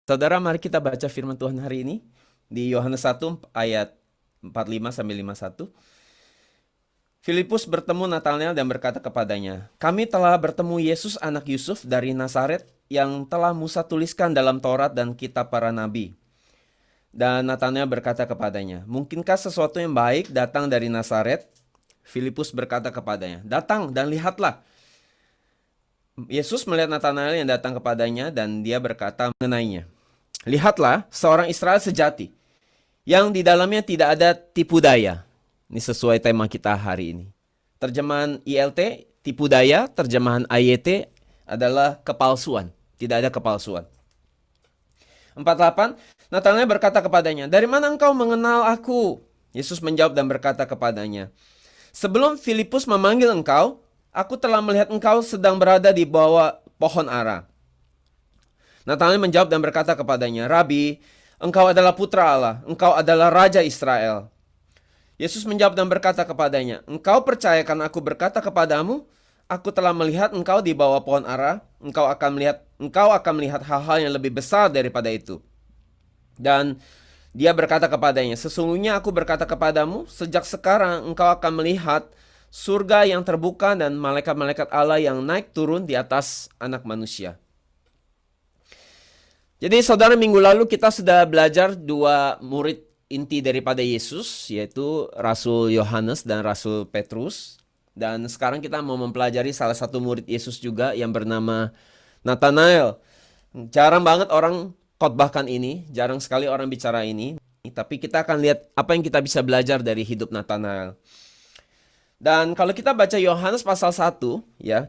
Saudara, mari kita baca firman Tuhan hari ini di Yohanes 1 ayat 45 sampai 51. Filipus bertemu Natanael dan berkata kepadanya, "Kami telah bertemu Yesus anak Yusuf dari Nazaret yang telah Musa tuliskan dalam Taurat dan kitab para nabi." Dan Natanael berkata kepadanya, "Mungkinkah sesuatu yang baik datang dari Nazaret?" Filipus berkata kepadanya, "Datang dan lihatlah." Yesus melihat Natanael yang datang kepadanya dan dia berkata mengenainya, "Lihatlah, seorang Israel sejati, yang di dalamnya tidak ada tipu daya." Ini sesuai tema kita hari ini. Terjemahan ILT, tipu daya. Terjemahan AYT adalah kepalsuan. Tidak ada kepalsuan. 48, Natanael berkata kepadanya, "Dari mana engkau mengenal aku?" Yesus menjawab dan berkata kepadanya, "Sebelum Filipus memanggil engkau, aku telah melihat engkau sedang berada di bawah pohon ara." Natanael menjawab dan berkata kepadanya, "Rabi, engkau adalah putra Allah, engkau adalah Raja Israel." Yesus menjawab dan berkata kepadanya, "Engkau percaya karena aku berkata kepadamu, aku telah melihat engkau di bawah pohon ara, engkau akan melihat hal-hal yang lebih besar daripada itu." Dan dia berkata kepadanya, "Sesungguhnya aku berkata kepadamu, sejak sekarang engkau akan melihat surga yang terbuka dan malaikat-malaikat Allah yang naik turun di atas anak manusia." Jadi saudara, minggu lalu kita sudah belajar dua murid inti daripada Yesus, yaitu Rasul Yohanes dan Rasul Petrus. Dan sekarang kita mau mempelajari salah satu murid Yesus juga yang bernama Natanael. Jarang banget orang khotbahkan ini, jarang sekali orang bicara ini. Tapi kita akan lihat apa yang kita bisa belajar dari hidup Natanael. Dan kalau kita baca Yohanes pasal 1, ya,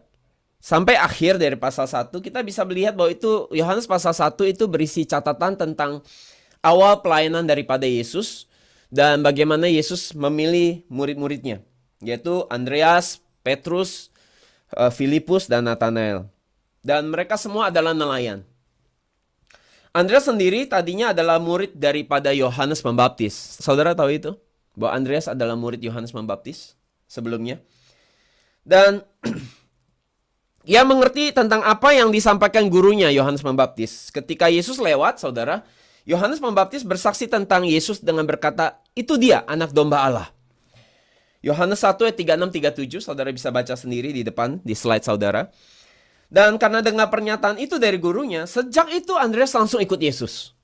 sampai akhir dari pasal 1, kita bisa melihat bahwa itu Yohanes pasal 1 itu berisi catatan tentang awal pelayanan daripada Yesus dan bagaimana Yesus memilih murid-muridnya, yaitu Andreas, Petrus, Filipus, dan Natanael. Dan mereka semua adalah nelayan. Andreas sendiri tadinya adalah murid daripada Yohanes Pembaptis. Saudara tahu itu? Bahwa Andreas adalah murid Yohanes Pembaptis sebelumnya. Dan ia mengerti tentang apa yang disampaikan gurunya Yohanes Pembaptis. Ketika Yesus lewat, saudara, Yohanes Pembaptis bersaksi tentang Yesus dengan berkata, "Itu dia, anak domba Allah." Yohanes 1 ayat 36-37, saudara bisa baca sendiri di depan, di slide saudara. Dan karena dengar pernyataan itu dari gurunya, sejak itu Andreas langsung ikut Yesus.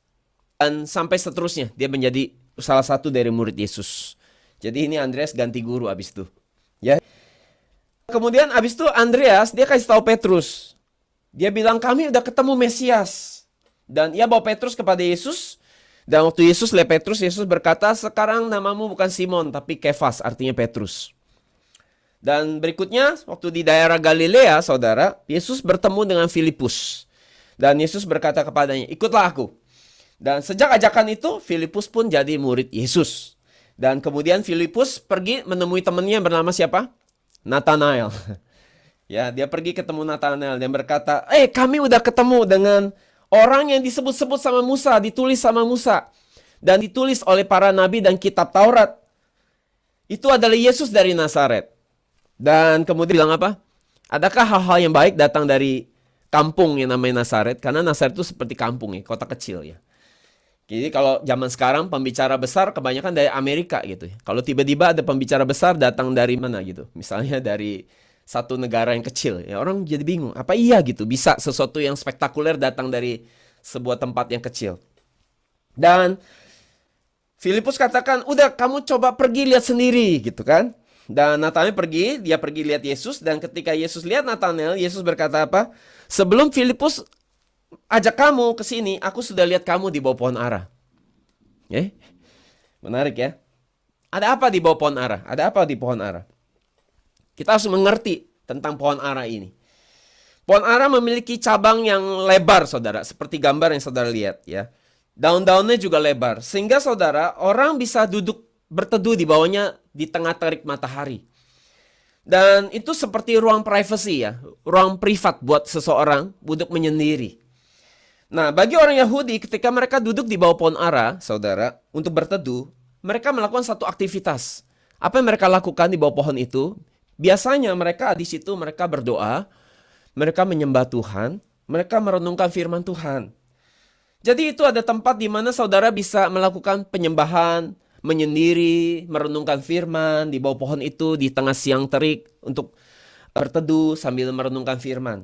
Dan sampai seterusnya, dia menjadi salah satu dari murid Yesus. Jadi ini Andreas ganti guru abis itu. Ya. Kemudian abis itu Andreas, dia kasih tahu Petrus. Dia bilang, "Kami udah ketemu Mesias." Dan ia bawa Petrus kepada Yesus. Dan waktu Yesus lihat Petrus, Yesus berkata, "Sekarang namamu bukan Simon, tapi Kefas," artinya Petrus. Dan berikutnya, waktu di daerah Galilea, saudara, Yesus bertemu dengan Filipus. Dan Yesus berkata kepadanya, "Ikutlah aku." Dan sejak ajakan itu, Filipus pun jadi murid Yesus. Dan kemudian Filipus pergi menemui temannya yang bernama siapa? Natanael. Ya, dia pergi ketemu Natanael dan berkata, "Kami udah ketemu dengan orang yang disebut-sebut sama Musa, ditulis sama Musa, dan ditulis oleh para nabi dan kitab Taurat. Itu adalah Yesus dari Nazaret." Dan kemudian bilang apa? "Adakah hal-hal yang baik datang dari kampung yang namanya Nazaret?" Karena Nazaret itu seperti kampung ya, kota kecil ya. Jadi kalau zaman sekarang pembicara besar kebanyakan dari Amerika gitu ya. Kalau tiba-tiba ada pembicara besar datang dari mana gitu. Misalnya dari satu negara yang kecil. Ya orang jadi bingung. Apa iya gitu bisa sesuatu yang spektakuler datang dari sebuah tempat yang kecil. Dan Filipus katakan, "Udah kamu coba pergi lihat sendiri," gitu kan. Dan Natanael pergi, dia pergi lihat Yesus. Dan ketika Yesus lihat Natanael, Yesus berkata apa? "Sebelum Filipus ajak kamu ke sini, aku sudah lihat kamu di bawah pohon ara." Menarik ya. Ada apa di bawah pohon ara? Ada apa di pohon ara? Kita harus mengerti tentang pohon ara ini. Pohon ara memiliki cabang yang lebar, saudara. Seperti gambar yang saudara lihat ya. Daun-daunnya juga lebar. Sehingga saudara, orang bisa duduk berteduh di bawahnya di tengah terik matahari. Dan itu seperti ruang privacy ya. Ruang privat buat seseorang duduk menyendiri. Nah, bagi orang Yahudi ketika mereka duduk di bawah pohon ara, saudara, untuk berteduh, mereka melakukan satu aktivitas. Apa yang mereka lakukan di bawah pohon itu? Biasanya mereka di situ mereka berdoa, mereka menyembah Tuhan, mereka merenungkan firman Tuhan. Jadi itu ada tempat di mana saudara bisa melakukan penyembahan, menyendiri, merenungkan firman di bawah pohon itu di tengah siang terik untuk berteduh sambil merenungkan firman.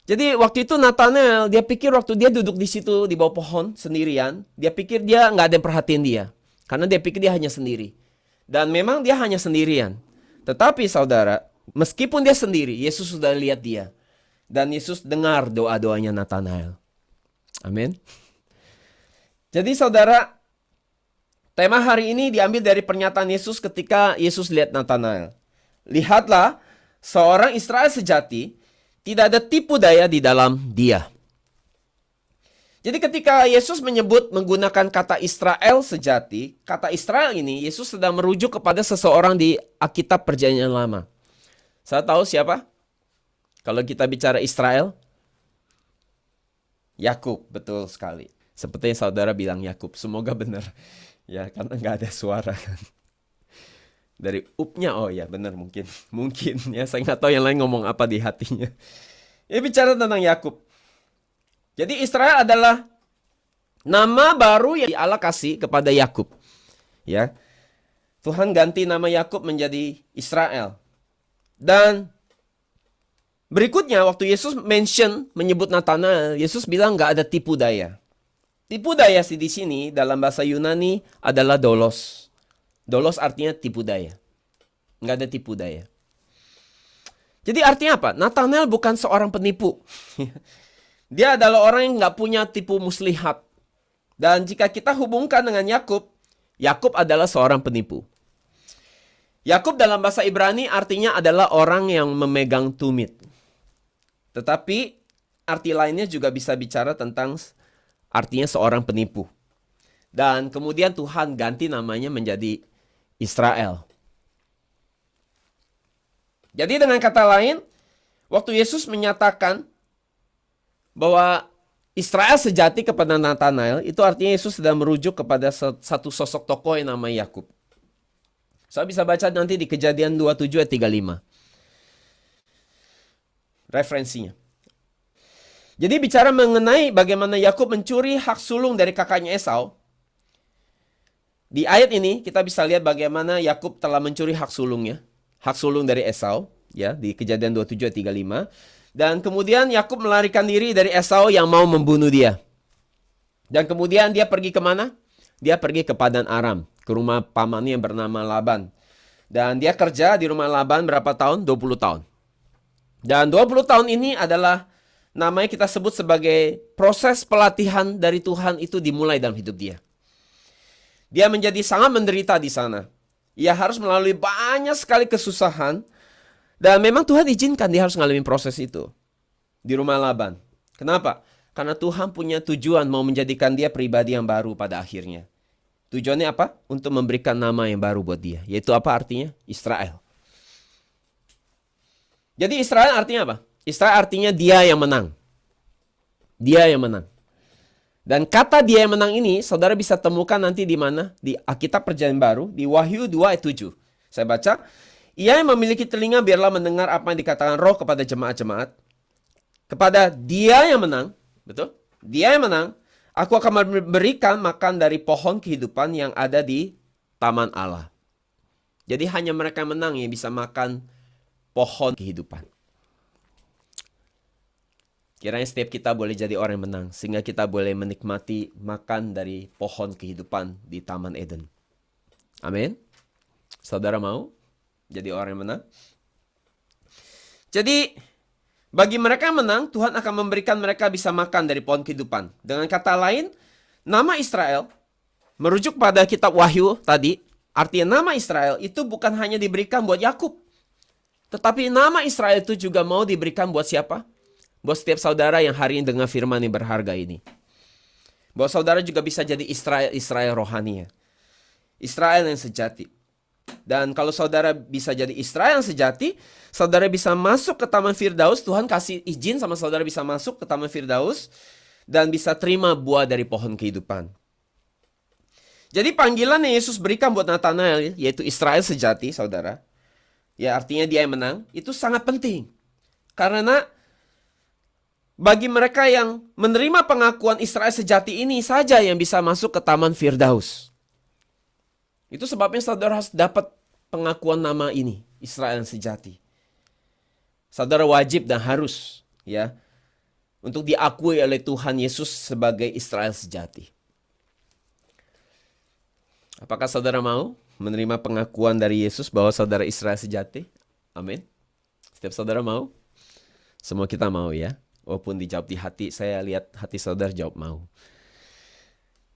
Jadi waktu itu Nathanael, dia pikir waktu dia duduk di situ di bawah pohon sendirian, dia pikir dia nggak ada yang perhatiin dia. Karena dia pikir dia hanya sendiri. Dan memang dia hanya sendirian. Tetapi saudara, meskipun dia sendiri, Yesus sudah lihat dia. Dan Yesus dengar doa-doanya Nathanael. Amin. Jadi saudara, tema hari ini diambil dari pernyataan Yesus ketika Yesus lihat Nathanael. Lihatlah, seorang Israel sejati, tidak ada tipu daya di dalam dia. Jadi ketika Yesus menyebut menggunakan kata Israel sejati, kata Israel ini Yesus sedang merujuk kepada seseorang di Alkitab Perjanjian Lama. Saya tahu siapa? Kalau kita bicara Israel, Yakub, betul sekali. Seperti yang saudara bilang Yakub, semoga benar. Ya, karena nggak ada suara kan. Dari upnya, oh ya benar mungkin. Mungkin ya, saya nggak tahu yang lain ngomong apa di hatinya. Ini bicara tentang Yakub. Jadi Israel adalah nama baru yang Allah kasih kepada Yakub. Ya. Tuhan ganti nama Yakub menjadi Israel. Dan berikutnya waktu Yesus menyebut Nathanael, Yesus bilang nggak ada tipu daya. Tipu daya di sini dalam bahasa Yunani adalah dolos. Dolos artinya tipu daya. Nggak ada tipu daya. Jadi artinya apa? Nathanael bukan seorang penipu. Dia adalah orang yang nggak punya tipu muslihat. Dan jika kita hubungkan dengan Yakub, Yakub adalah seorang penipu. Yakub dalam bahasa Ibrani artinya adalah orang yang memegang tumit. Tetapi arti lainnya juga bisa bicara tentang artinya seorang penipu. Dan kemudian Tuhan ganti namanya menjadi Israel. Jadi dengan kata lain, waktu Yesus menyatakan bahwa Israel sejati kepada Nathanael, itu artinya Yesus sedang merujuk kepada satu sosok tokoh yang namanya Yakub. Saya bisa baca nanti di Kejadian 27 ayat 35. Referensinya. Jadi bicara mengenai bagaimana Yakub mencuri hak sulung dari kakaknya Esau. Di ayat ini kita bisa lihat bagaimana Yakub telah mencuri hak sulungnya. Hak sulung dari Esau. Ya, di Kejadian 27 ayat 35. Dan kemudian Yakub melarikan diri dari Esau yang mau membunuh dia. Dan kemudian dia pergi kemana? Dia pergi ke Padan Aram. Ke rumah pamannya yang bernama Laban. Dan dia kerja di rumah Laban berapa tahun? 20 tahun. Dan 20 tahun ini adalah namanya kita sebut sebagai proses pelatihan dari Tuhan itu dimulai dalam hidup dia. Dia menjadi sangat menderita di sana. Ia harus melalui banyak sekali kesusahan. Dan memang Tuhan izinkan dia harus mengalami proses itu. Di rumah Laban. Kenapa? Karena Tuhan punya tujuan mau menjadikan dia pribadi yang baru pada akhirnya. Tujuannya apa? Untuk memberikan nama yang baru buat dia. Yaitu apa artinya? Israel. Jadi Israel artinya apa? Israel artinya dia yang menang. Dia yang menang. Dan kata dia yang menang ini, saudara bisa temukan nanti di mana? Di Alkitab Perjanjian Baru, di Wahyu 2 ayat 7. Saya baca, ia yang memiliki telinga biarlah mendengar apa yang dikatakan roh kepada jemaat-jemaat. Kepada dia yang menang, betul? Dia yang menang, aku akan memberikan makan dari pohon kehidupan yang ada di Taman Allah. Jadi hanya mereka yang menang yang bisa makan pohon kehidupan. Kiranya setiap kita boleh jadi orang yang menang. Sehingga kita boleh menikmati makan dari pohon kehidupan di Taman Eden. Amin. Saudara mau jadi orang yang menang? Jadi bagi mereka yang menang, Tuhan akan memberikan mereka bisa makan dari pohon kehidupan. Dengan kata lain, nama Israel merujuk pada kitab Wahyu tadi. Artinya nama Israel itu bukan hanya diberikan buat Yakub. Tetapi nama Israel itu juga mau diberikan buat siapa? Buat setiap saudara yang hari ini dengar firman yang berharga ini. Bahwa saudara juga bisa jadi Israel rohani ya. Israel yang sejati. Dan kalau saudara bisa jadi Israel yang sejati, saudara bisa masuk ke Taman Firdaus. Tuhan kasih izin sama saudara bisa masuk ke Taman Firdaus. Dan bisa terima buah dari pohon kehidupan. Jadi panggilan yang Yesus berikan buat Nathanael, yaitu Israel sejati, saudara. Ya artinya dia yang menang, itu sangat penting. Karena bagi mereka yang menerima pengakuan Israel sejati ini saja yang bisa masuk ke Taman Firdaus. Itu sebabnya saudara harus dapat pengakuan nama ini, Israel yang sejati. Saudara wajib dan harus ya untuk diakui oleh Tuhan Yesus sebagai Israel sejati. Apakah saudara mau menerima pengakuan dari Yesus bahwa saudara Israel sejati? Amin. Setiap saudara mau? Semua kita mau ya. Walaupun dijawab di hati, saya lihat hati saudara jawab mau.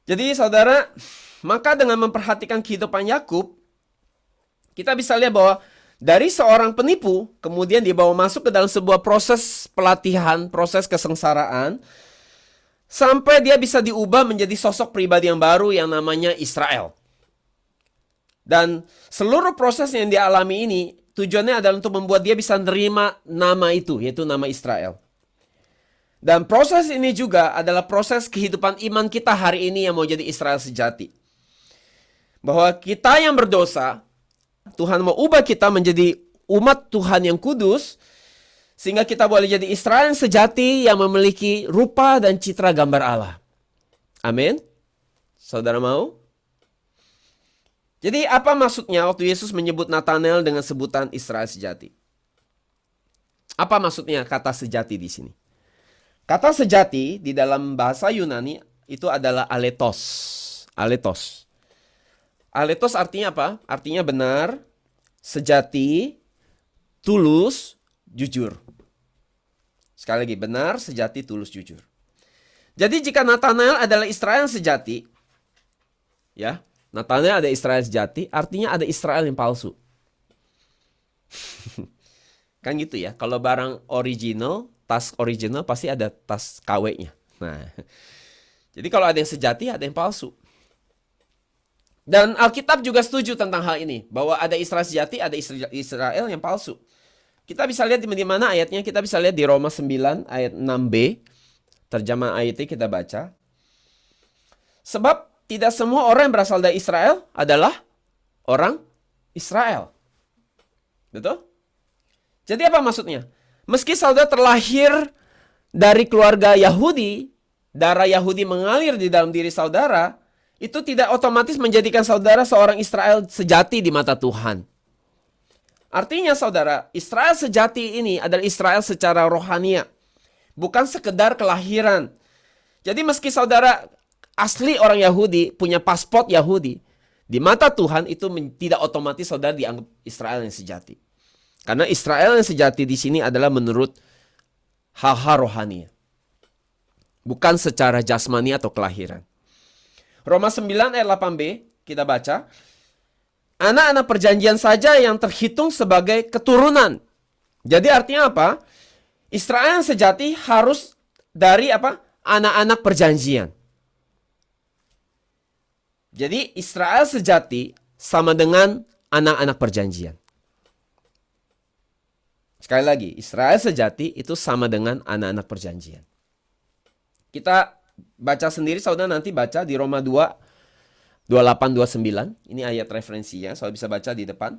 Jadi saudara, maka dengan memperhatikan kehidupan Yakub, kita bisa lihat bahwa dari seorang penipu, kemudian dibawa masuk ke dalam sebuah proses pelatihan, proses kesengsaraan, sampai dia bisa diubah menjadi sosok pribadi yang baru yang namanya Israel. Dan seluruh proses yang dia alami ini, tujuannya adalah untuk membuat dia bisa menerima nama itu, yaitu nama Israel. Dan proses ini juga adalah proses kehidupan iman kita hari ini yang mau jadi Israel sejati. Bahwa kita yang berdosa, Tuhan mau ubah kita menjadi umat Tuhan yang kudus, sehingga kita boleh jadi Israel yang sejati yang memiliki rupa dan citra gambar Allah. Amin. Saudara mau? Jadi apa maksudnya waktu Yesus menyebut Nathanael dengan sebutan Israel sejati? Apa maksudnya kata sejati di sini? Kata sejati di dalam bahasa Yunani itu adalah aletos. Aletos. Aletos artinya apa? Artinya benar, sejati, tulus, jujur. Sekali lagi, benar, sejati, tulus, jujur. Jadi jika Nathanael adalah Israel sejati, ya, Nathanael ada Israel sejati, artinya ada Israel yang palsu. Kan gitu ya, kalau barang original, tas original pasti ada tas KW-nya. Nah, jadi kalau ada yang sejati, ada yang palsu. Dan Alkitab juga setuju tentang hal ini, bahwa ada Israel sejati, ada Israel yang palsu. Kita bisa lihat di mana ayatnya, kita bisa lihat di Roma 9 ayat 6b, terjemah ayatnya kita baca. Sebab tidak semua orang yang berasal dari Israel adalah orang Israel. Betul? Jadi apa maksudnya? Meski saudara terlahir dari keluarga Yahudi, darah Yahudi mengalir di dalam diri saudara, itu tidak otomatis menjadikan saudara seorang Israel sejati di mata Tuhan. Artinya saudara, Israel sejati ini adalah Israel secara rohania, bukan sekedar kelahiran. Jadi meski saudara asli orang Yahudi, punya paspor Yahudi, di mata Tuhan itu tidak otomatis saudara dianggap Israel yang sejati. Karena Israel yang sejati di sini adalah menurut hal-hal rohani. Bukan secara jasmani atau kelahiran. Roma 9 ayat 8b kita baca. Anak-anak perjanjian saja yang terhitung sebagai keturunan. Jadi artinya apa? Israel yang sejati harus dari apa? Anak-anak perjanjian. Jadi Israel sejati sama dengan anak-anak perjanjian. Sekali lagi, Israel sejati itu sama dengan anak-anak perjanjian. Kita baca sendiri, saudara nanti baca di Roma 2, 28-29. Ini ayat referensinya, saudara bisa baca di depan.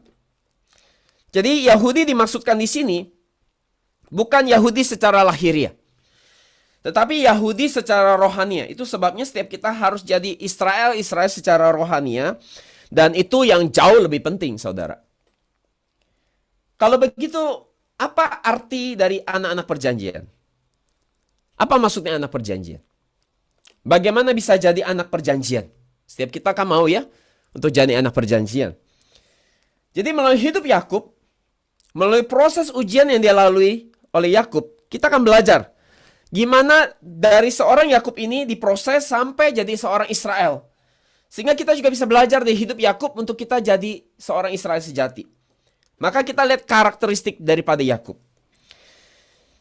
Jadi Yahudi dimaksudkan di sini bukan Yahudi secara lahiriah, tetapi Yahudi secara rohania. Itu sebabnya setiap kita harus jadi Israel secara rohania. Dan itu yang jauh lebih penting, saudara. Kalau begitu, apa arti dari anak-anak perjanjian? Apa maksudnya anak perjanjian? Bagaimana bisa jadi anak perjanjian? Setiap kita kan mau ya untuk jadi anak perjanjian. Jadi melalui hidup Yakub, melalui proses ujian yang dia lalui oleh Yakub, kita akan belajar gimana dari seorang Yakub ini diproses sampai jadi seorang Israel. Sehingga kita juga bisa belajar dari hidup Yakub untuk kita jadi seorang Israel sejati. Maka kita lihat karakteristik daripada Yakub.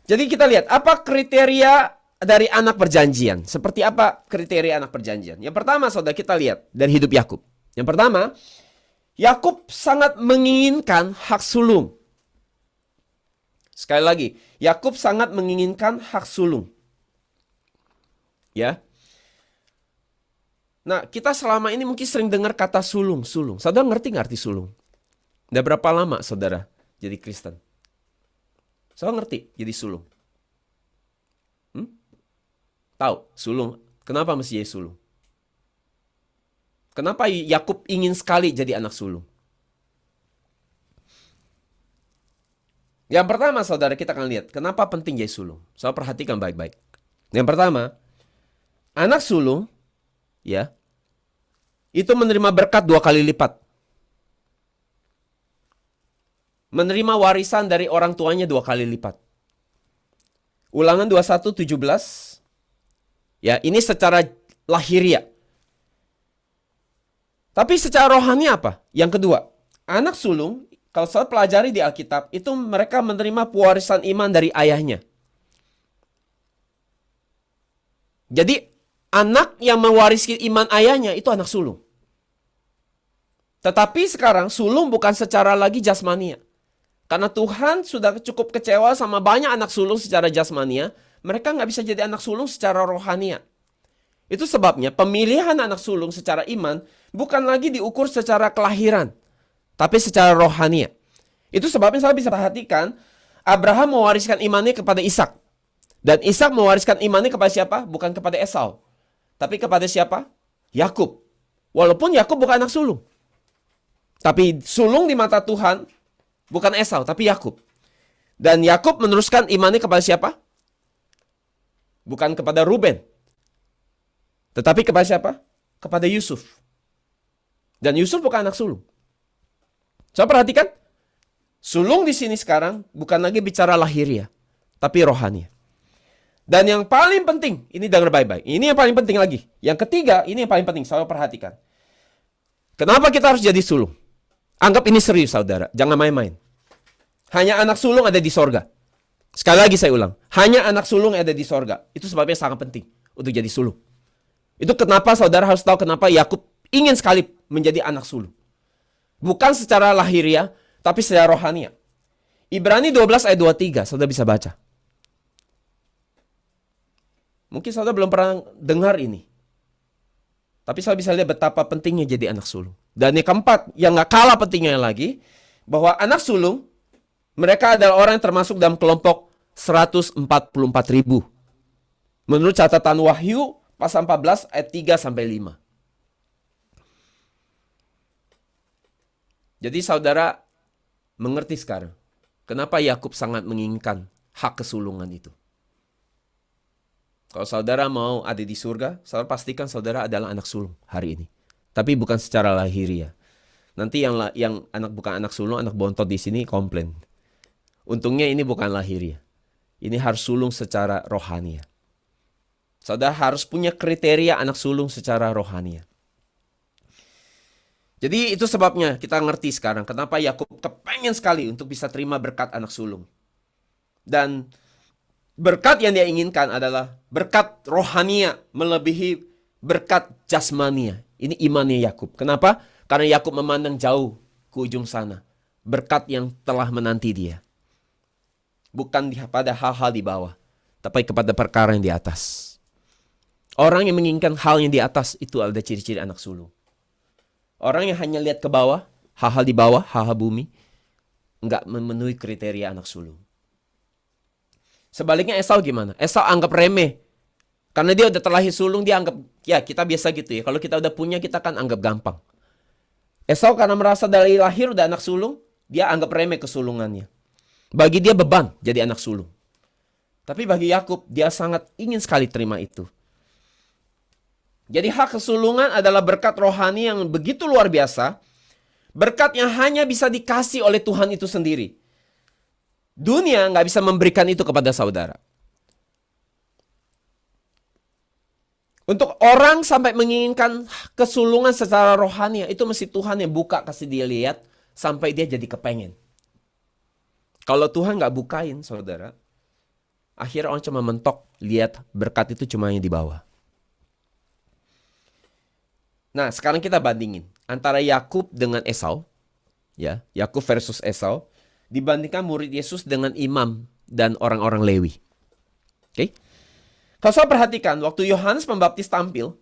Jadi kita lihat apa kriteria dari anak perjanjian. Seperti apa kriteria anak perjanjian? Yang pertama saudara kita lihat dari hidup Yakub. Yang pertama, Yakub sangat menginginkan hak sulung. Sekali lagi, Yakub sangat menginginkan hak sulung. Ya. Nah, kita selama ini mungkin sering dengar kata sulung. Saudara ngerti nggak arti sulung? Udah berapa lama saudara jadi Kristen? Saudara ngerti jadi sulung? Tahu, sulung. Kenapa mesti jadi sulung? Kenapa Yakub ingin sekali jadi anak sulung? Yang pertama, saudara, kita akan lihat kenapa penting jadi sulung. Saudara perhatikan baik-baik. Yang pertama, anak sulung, ya, itu menerima berkat 2 kali lipat. Menerima warisan dari orang tuanya 2 kali lipat. Ulangan 21:17. Ya, ini secara lahiriah. Tapi secara rohani apa? Yang kedua, anak sulung, kalau saya pelajari di Alkitab, itu mereka menerima pewarisan iman dari ayahnya. Jadi, anak yang mewarisi iman ayahnya itu anak sulung. Tetapi sekarang, sulung bukan secara lagi jasmania. Karena Tuhan sudah cukup kecewa sama banyak anak sulung secara jasmania, mereka nggak bisa jadi anak sulung secara rohania. Itu sebabnya pemilihan anak sulung secara iman bukan lagi diukur secara kelahiran, tapi secara rohania. Itu sebabnya saya bisa perhatikan, Abraham mewariskan imannya kepada Ishak. Dan Ishak mewariskan imannya kepada siapa? Bukan kepada Esau. Tapi kepada siapa? Yakub. Walaupun Yakub bukan anak sulung. Tapi sulung di mata Tuhan bukan Esau, tapi Yakub. Dan Yakub meneruskan imannya kepada siapa? Bukan kepada Ruben. Tetapi kepada siapa? Kepada Yusuf. Dan Yusuf bukan anak sulung. Saya perhatikan, sulung di sini sekarang bukan lagi bicara lahiriah, tapi rohani. Dan yang paling penting, ini dengar baik-baik. Ini yang paling penting lagi. Yang ketiga, ini yang paling penting, saya perhatikan. Kenapa kita harus jadi sulung? Anggap ini serius, saudara. Jangan main-main. Hanya anak sulung ada di sorga. Sekali lagi saya ulang. Hanya anak sulung ada di sorga. Itu sebabnya sangat penting untuk jadi sulung. Itu kenapa saudara harus tahu kenapa Yakub ingin sekali menjadi anak sulung. Bukan secara lahiriah, tapi secara rohania. Ibrani 12 ayat 23, saudara bisa baca. Mungkin saudara belum pernah dengar ini. Tapi saya bisa lihat betapa pentingnya jadi anak sulung. Dan yang keempat, yang gak kalah pentingnya lagi, bahwa anak sulung, mereka adalah orang yang termasuk dalam kelompok 144.000. Menurut catatan Wahyu, pasal 14 ayat 3-5. Jadi saudara mengerti sekarang, kenapa Yakub sangat menginginkan hak kesulungan itu. Kalau saudara mau ada di surga, saudara pastikan saudara adalah anak sulung hari ini. Tapi bukan secara lahiriah. Nanti yang bukan anak sulung, anak bontot di sini komplain. Untungnya ini bukan lahiriah. Ini harus sulung secara rohania. Saudara harus punya kriteria anak sulung secara rohania. Jadi itu sebabnya kita ngerti sekarang kenapa Yakub kepengen sekali untuk bisa terima berkat anak sulung. Dan berkat yang dia inginkan adalah berkat rohania melebihi berkat jasmania. Ini imannya Yakub. Kenapa? Karena Yakub memandang jauh ke ujung sana. Berkat yang telah menanti dia. Bukan pada hal-hal di bawah, tapi kepada perkara yang di atas. Orang yang menginginkan hal yang di atas itu ada ciri-ciri anak sulung. Orang yang hanya lihat ke bawah, hal-hal di bawah, hal-hal bumi, enggak memenuhi kriteria anak sulung. Sebaliknya Esau gimana? Esau anggap remeh. Karena dia udah terlahir sulung, dia anggap, ya kita biasa gitu ya. Kalau kita udah punya, kita kan anggap gampang. Esau karena merasa dari lahir udah anak sulung, dia anggap remeh kesulungannya. Bagi dia beban jadi anak sulung. Tapi bagi Yakub, dia sangat ingin sekali terima itu. Jadi hak kesulungan adalah berkat rohani yang begitu luar biasa. Berkat yang hanya bisa dikasih oleh Tuhan itu sendiri. Dunia nggak bisa memberikan itu kepada saudara. Untuk orang sampai menginginkan kesulungan secara rohani, itu mesti Tuhan yang buka, kasih dia lihat, sampai dia jadi kepengen. Kalau Tuhan nggak bukain, saudara, akhirnya orang cuma mentok, lihat berkat itu cuma yang di bawah. Nah, sekarang kita bandingin antara Yakub dengan Esau, ya, Yakub versus Esau, dibandingkan murid Yesus dengan imam dan orang-orang Lewi. Oke? Kalau saya perhatikan, waktu Yohanes Pembaptis tampil,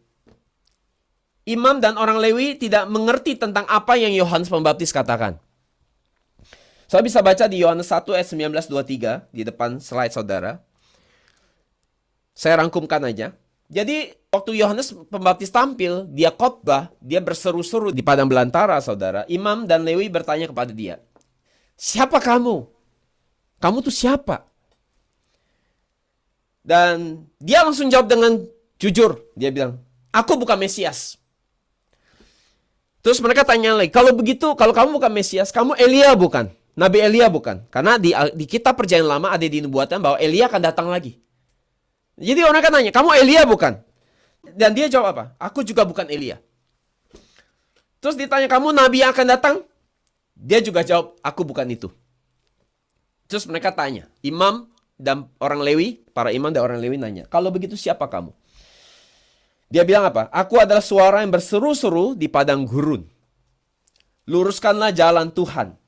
imam dan orang Lewi tidak mengerti tentang apa yang Yohanes Pembaptis katakan. Saya bisa baca di Yohanes 1 ayat 19-23 di depan slide saudara. Saya rangkumkan aja. Jadi waktu Yohanes Pembaptis tampil, dia khotbah, dia berseru-seru di padang belantara, saudara. Imam dan Lewi bertanya kepada dia, siapa kamu? Kamu tuh siapa? Dan dia langsung jawab dengan jujur. Dia bilang, aku bukan Mesias. Terus mereka tanya lagi, kalau begitu, kalau kamu bukan Mesias, kamu Elia bukan? Nabi Elia bukan? Karena di kitab Perjanjian Lama ada dinubuatkan bahwa Elia akan datang lagi. Jadi orang kan nanya, kamu Elia bukan? Dan dia jawab apa? Aku juga bukan Elia. Terus ditanya, kamu Nabi yang akan datang? Dia juga jawab, aku bukan itu. Terus mereka tanya, imam dan orang Lewi, para imam dan orang Lewi nanya, kalau begitu siapa kamu? Dia bilang apa? Aku adalah suara yang berseru-seru di padang gurun. Luruskanlah jalan Tuhan.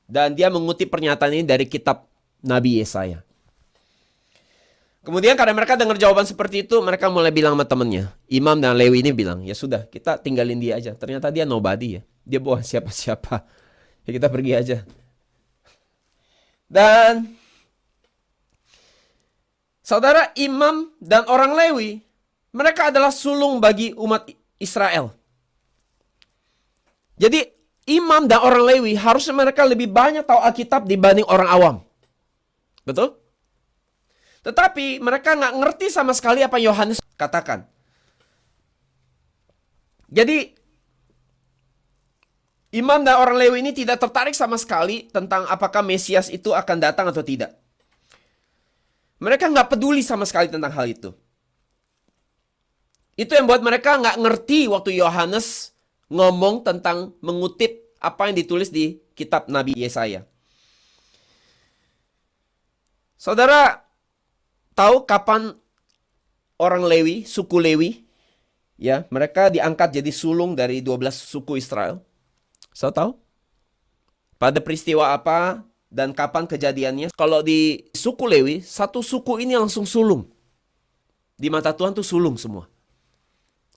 Dan dia mengutip pernyataan ini dari kitab Nabi Yesaya. Kemudian karena mereka dengar jawaban seperti itu, mereka mulai bilang sama temannya. Imam dan Lewi ini bilang, ya sudah, kita tinggalin dia aja. Ternyata dia nobody ya. Dia bukan siapa-siapa. Ya kita pergi aja. Dan saudara, imam dan orang Lewi, mereka adalah sulung bagi umat Israel. Jadi imam dan orang Lewi harusnya mereka lebih banyak tahu Alkitab dibanding orang awam. Betul? Tetapi mereka nggak ngerti sama sekali apa Yohanes katakan. Jadi imam dan orang Lewi ini tidak tertarik sama sekali tentang apakah Mesias itu akan datang atau tidak. Mereka nggak peduli sama sekali tentang hal itu. Itu yang buat mereka nggak ngerti waktu Yohanes ngomong tentang mengutip apa yang ditulis di kitab Nabi Yesaya. Saudara, tahu kapan orang Lewi, suku Lewi, ya, mereka diangkat jadi sulung dari 12 suku Israel? Saya tahu. Pada peristiwa apa dan kapan kejadiannya? Kalau di suku Lewi, satu suku ini langsung sulung. Di mata Tuhan tuh sulung semua.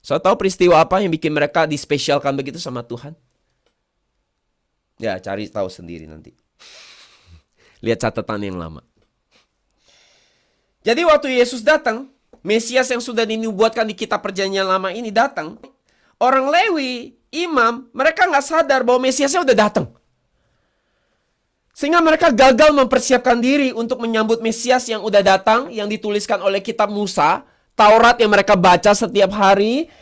Saya tahu peristiwa apa yang bikin mereka dispesialkan begitu sama Tuhan? Ya, cari tahu sendiri nanti. Lihat catatan yang lama. Jadi waktu Yesus datang, Mesias yang sudah dinubuatkan di kitab Perjanjian Lama ini datang, orang Lewi, imam, mereka nggak sadar bahwa Mesiasnya udah datang. Sehingga mereka gagal mempersiapkan diri untuk menyambut Mesias yang udah datang, yang dituliskan oleh kitab Musa, Taurat yang mereka baca setiap hari,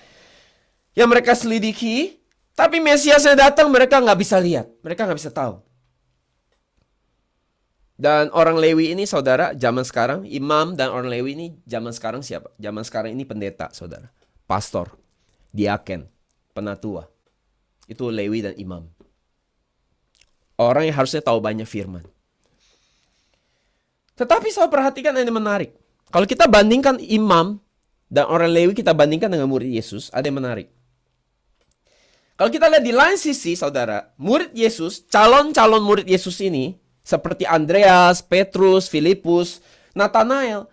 yang mereka selidiki, tapi Mesiasnya datang mereka nggak bisa lihat, mereka nggak bisa tahu. Dan orang Lewi ini saudara, zaman sekarang, imam dan orang Lewi ini zaman sekarang siapa? Zaman sekarang ini pendeta saudara, pastor, diaken, penatua. Itu Lewi dan imam. Orang yang harusnya tahu banyak firman. Tetapi saya perhatikan ini menarik. Kalau kita bandingkan imam dan orang Lewi, kita bandingkan dengan murid Yesus, ada yang menarik. Kalau kita lihat di lain sisi saudara, murid Yesus, calon-calon murid Yesus ini, seperti Andreas, Petrus, Filipus, Nathanael.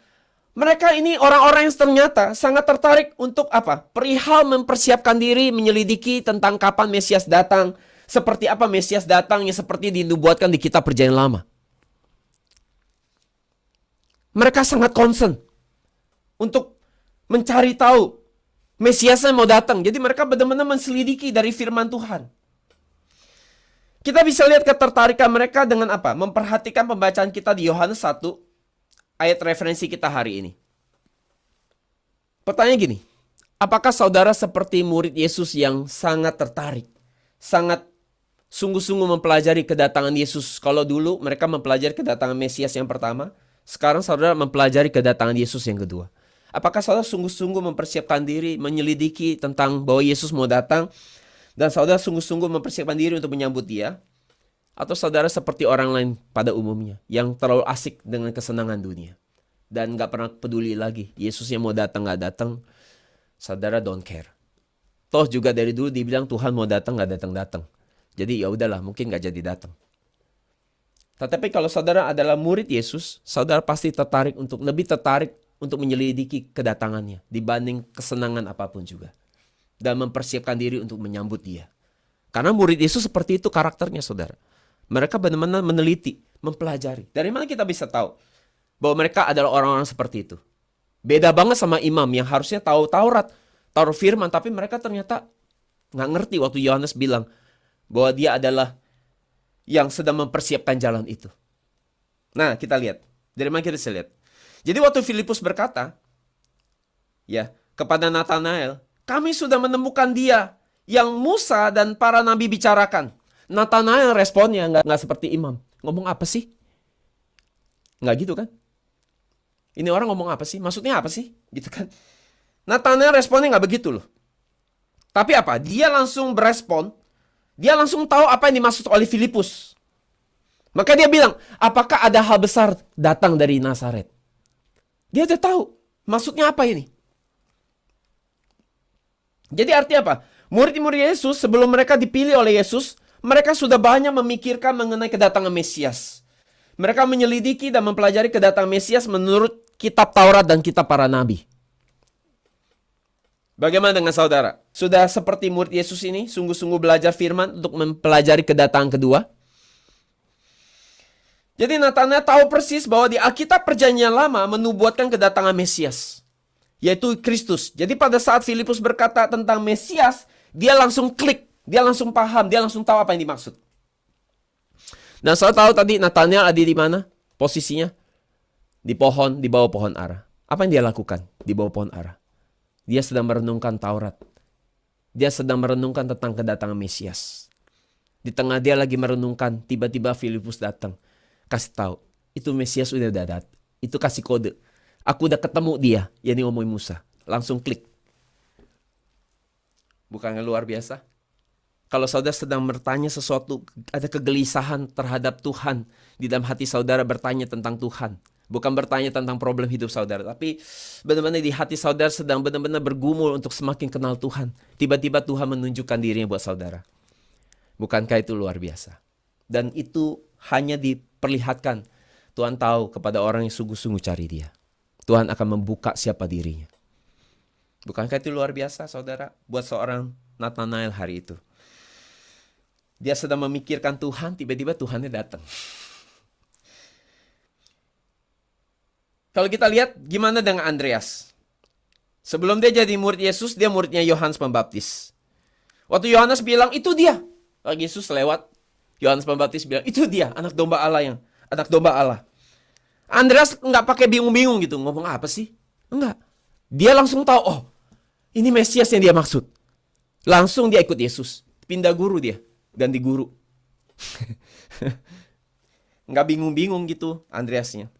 Mereka ini orang-orang yang ternyata sangat tertarik untuk apa? Perihal mempersiapkan diri, menyelidiki tentang kapan Mesias datang. Seperti apa Mesias datang yang seperti dinubuatkan di kitab Perjanjian Lama. Mereka sangat concern untuk mencari tahu Mesiasnya mau datang. Jadi mereka benar-benar menselidiki dari firman Tuhan. Kita bisa lihat ketertarikan mereka dengan apa? Memperhatikan pembacaan kita di Yohanes 1, ayat referensi kita hari ini. Pertanyaan gini, apakah saudara seperti murid Yesus yang sangat tertarik, sangat sungguh-sungguh mempelajari kedatangan Yesus? Kalau dulu mereka mempelajari kedatangan Mesias yang pertama, sekarang saudara mempelajari kedatangan Yesus yang kedua. Apakah saudara sungguh-sungguh mempersiapkan diri, menyelidiki tentang bahwa Yesus mau datang, dan saudara sungguh-sungguh mempersiapkan diri untuk menyambut dia? Atau saudara seperti orang lain pada umumnya, yang terlalu asik dengan kesenangan dunia, dan gak pernah peduli lagi Yesus yang mau datang gak datang, saudara don't care. Toh juga dari dulu dibilang Tuhan mau datang gak datang-datang. Jadi ya udahlah, mungkin gak jadi datang. Tetapi kalau saudara adalah murid Yesus, saudara pasti lebih tertarik untuk menyelidiki kedatangannya dibanding kesenangan apapun juga. Dan mempersiapkan diri untuk menyambut dia. Karena murid Yesus seperti itu karakternya saudara. Mereka benar-benar meneliti, mempelajari. Dari mana kita bisa tahu bahwa mereka adalah orang-orang seperti itu? Beda banget sama imam yang harusnya tahu Taurat, tahu firman, tapi mereka ternyata nggak ngerti waktu Yohanes bilang bahwa dia adalah yang sedang mempersiapkan jalan itu. Nah, kita lihat. Dari mana kita bisa lihat? Jadi waktu Filipus berkata, ya, kepada Nathanael, kami sudah menemukan dia yang Musa dan para nabi bicarakan. Nathanael responnya nggak seperti imam. Ngomong apa sih? Nggak gitu kan? Ini orang ngomong apa sih? Maksudnya apa sih? Gitu kan? Nathanael responnya nggak begitu loh. Tapi apa? Dia langsung berespon. Dia langsung tahu apa yang dimaksud oleh Filipus. Maka dia bilang, apakah ada hal besar datang dari Nazaret? Dia udah tahu. Maksudnya apa ini? Jadi artinya apa? Murid-murid Yesus sebelum mereka dipilih oleh Yesus, mereka sudah banyak memikirkan mengenai kedatangan Mesias. Mereka menyelidiki dan mempelajari kedatangan Mesias menurut kitab Taurat dan kitab para nabi. Bagaimana dengan saudara? Sudah seperti murid Yesus ini, sungguh-sungguh belajar firman untuk mempelajari kedatangan kedua? Jadi Nathanael tahu persis bahwa di Alkitab Perjanjian Lama menubuatkan kedatangan Mesias, yaitu Kristus. Jadi pada saat Filipus berkata tentang Mesias, dia langsung klik, dia langsung paham, dia langsung tahu apa yang dimaksud. Nah, saya tahu tadi Nathanael ada di mana posisinya? Di pohon, di bawah pohon ara. Apa yang dia lakukan di bawah pohon ara? Dia sedang merenungkan Taurat. Dia sedang merenungkan tentang kedatangan Mesias. Di tengah dia lagi merenungkan, tiba-tiba Filipus datang. Kasih tahu, itu Mesias udah datang. Itu kasih kode. Aku udah ketemu dia, yang ngomongin Musa. Langsung klik. Bukannya luar biasa? Kalau saudara sedang bertanya sesuatu, ada kegelisahan terhadap Tuhan. Di dalam hati saudara bertanya tentang Tuhan. Bukan bertanya tentang problem hidup saudara. Tapi benar-benar di hati saudara sedang benar-benar bergumul untuk semakin kenal Tuhan. Tiba-tiba Tuhan menunjukkan dirinya buat saudara. Bukankah itu luar biasa? Dan itu hanya diperlihatkan. Tuhan tahu kepada orang yang sungguh-sungguh cari dia. Tuhan akan membuka siapa dirinya. Bukankah itu luar biasa saudara? Buat seorang Nathanael hari itu. Dia sedang memikirkan Tuhan, tiba-tiba Tuhannya datang. Kalau kita lihat gimana dengan Andreas. Sebelum dia jadi murid Yesus, dia muridnya Yohanes Pembaptis. Waktu Yohanes bilang, itu dia. Lagi Yesus lewat, Yohanes Pembaptis bilang, itu dia, anak domba Allah. Andreas nggak pakai bingung-bingung gitu, ngomong apa sih? Enggak. Dia langsung tahu, oh, ini Mesias yang dia maksud. Langsung dia ikut Yesus. Pindah guru dia. Ganti guru. Nggak bingung-bingung gitu Andreasnya.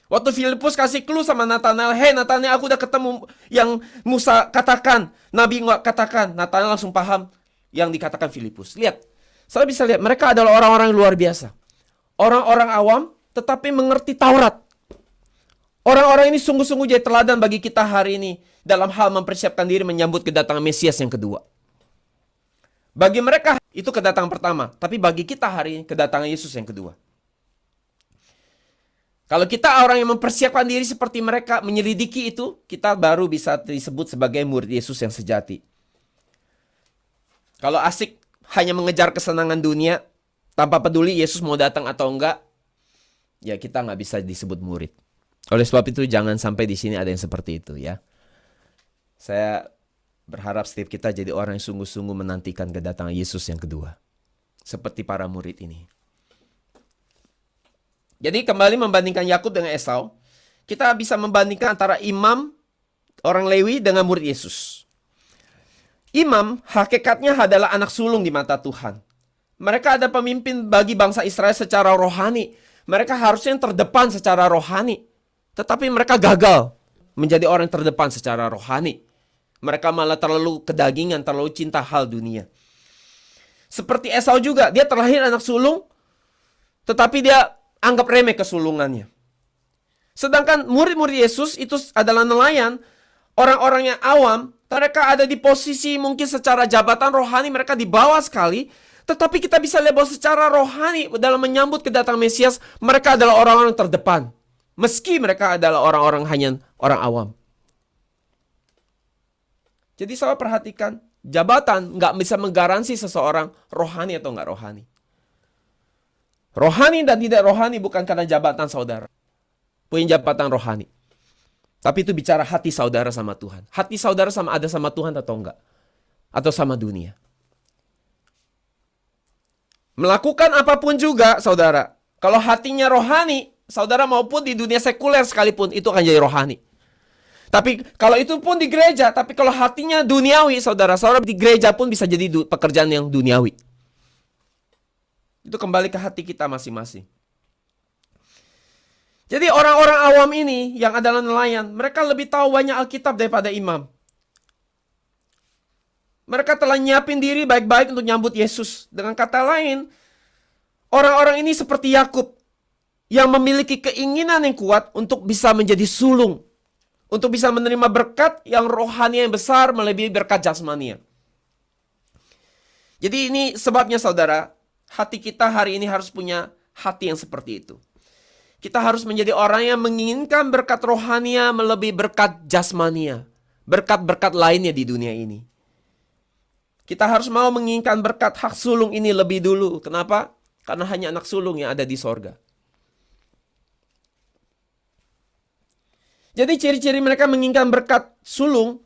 Waktu Filipus kasih clue sama Nathanael, hey Nathanael, aku udah ketemu yang Musa katakan, Nabi nggak katakan. Nathanael langsung paham yang dikatakan Filipus. Lihat, saya bisa lihat mereka adalah orang-orang yang luar biasa. Orang-orang awam tetapi mengerti Taurat. Orang-orang ini sungguh-sungguh jadi teladan bagi kita hari ini dalam hal mempersiapkan diri menyambut kedatangan Mesias yang kedua. Bagi mereka itu kedatangan pertama, tapi bagi kita hari ini kedatangan Yesus yang kedua. Kalau kita orang yang mempersiapkan diri seperti mereka, menyelidiki itu, kita baru bisa disebut sebagai murid Yesus yang sejati. Kalau asik hanya mengejar kesenangan dunia, tanpa peduli Yesus mau datang atau enggak, ya kita nggak bisa disebut murid. Oleh sebab itu jangan sampai di sini ada yang seperti itu ya. Saya berharap setiap kita jadi orang yang sungguh-sungguh menantikan kedatangan Yesus yang kedua. Seperti para murid ini. Jadi kembali membandingkan Yakub dengan Esau, kita bisa membandingkan antara imam, orang Lewi dengan murid Yesus. Imam hakikatnya adalah anak sulung di mata Tuhan. Mereka ada pemimpin bagi bangsa Israel secara rohani. Mereka harusnya yang terdepan secara rohani. Tetapi mereka gagal menjadi orang yang terdepan secara rohani. Mereka malah terlalu kedagingan, terlalu cinta hal dunia. Seperti Esau juga, dia terlahir anak sulung, tetapi dia anggap remeh kesulungannya. Sedangkan murid-murid Yesus itu adalah nelayan, orang-orang yang awam, mereka ada di posisi mungkin secara jabatan rohani mereka di bawah sekali, tetapi kita bisa lihat bahwa secara rohani dalam menyambut kedatangan Mesias, mereka adalah orang-orang terdepan. Meski mereka adalah orang-orang hanya orang awam. Jadi saya perhatikan, jabatan nggak bisa menggaransi seseorang rohani atau nggak rohani. Rohani dan tidak rohani bukan karena jabatan saudara. Punya jabatan rohani. Tapi itu bicara hati saudara sama Tuhan. Hati saudara ada sama Tuhan atau enggak? Atau sama dunia? Melakukan apapun juga, saudara. Kalau hatinya rohani, saudara maupun di dunia sekuler sekalipun, itu akan jadi rohani. Tapi kalau itu pun di gereja, tapi kalau hatinya duniawi, saudara di gereja pun bisa jadi pekerjaan yang duniawi. Itu kembali ke hati kita masing-masing. Jadi orang-orang awam ini yang adalah nelayan, mereka lebih tahu banyak Alkitab daripada imam. Mereka telah nyiapin diri baik-baik untuk nyambut Yesus. Dengan kata lain, orang-orang ini seperti Yakub yang memiliki keinginan yang kuat untuk bisa menjadi sulung. Untuk bisa menerima berkat yang rohani yang besar melebihi berkat jasmania. Jadi ini sebabnya saudara, hati kita hari ini harus punya hati yang seperti itu. Kita harus menjadi orang yang menginginkan berkat rohania melebihi berkat jasmania. Berkat-berkat lainnya di dunia ini. Kita harus mau menginginkan berkat hak sulung ini lebih dulu. Kenapa? Karena hanya anak sulung yang ada di sorga. Jadi ciri-ciri mereka menginginkan berkat sulung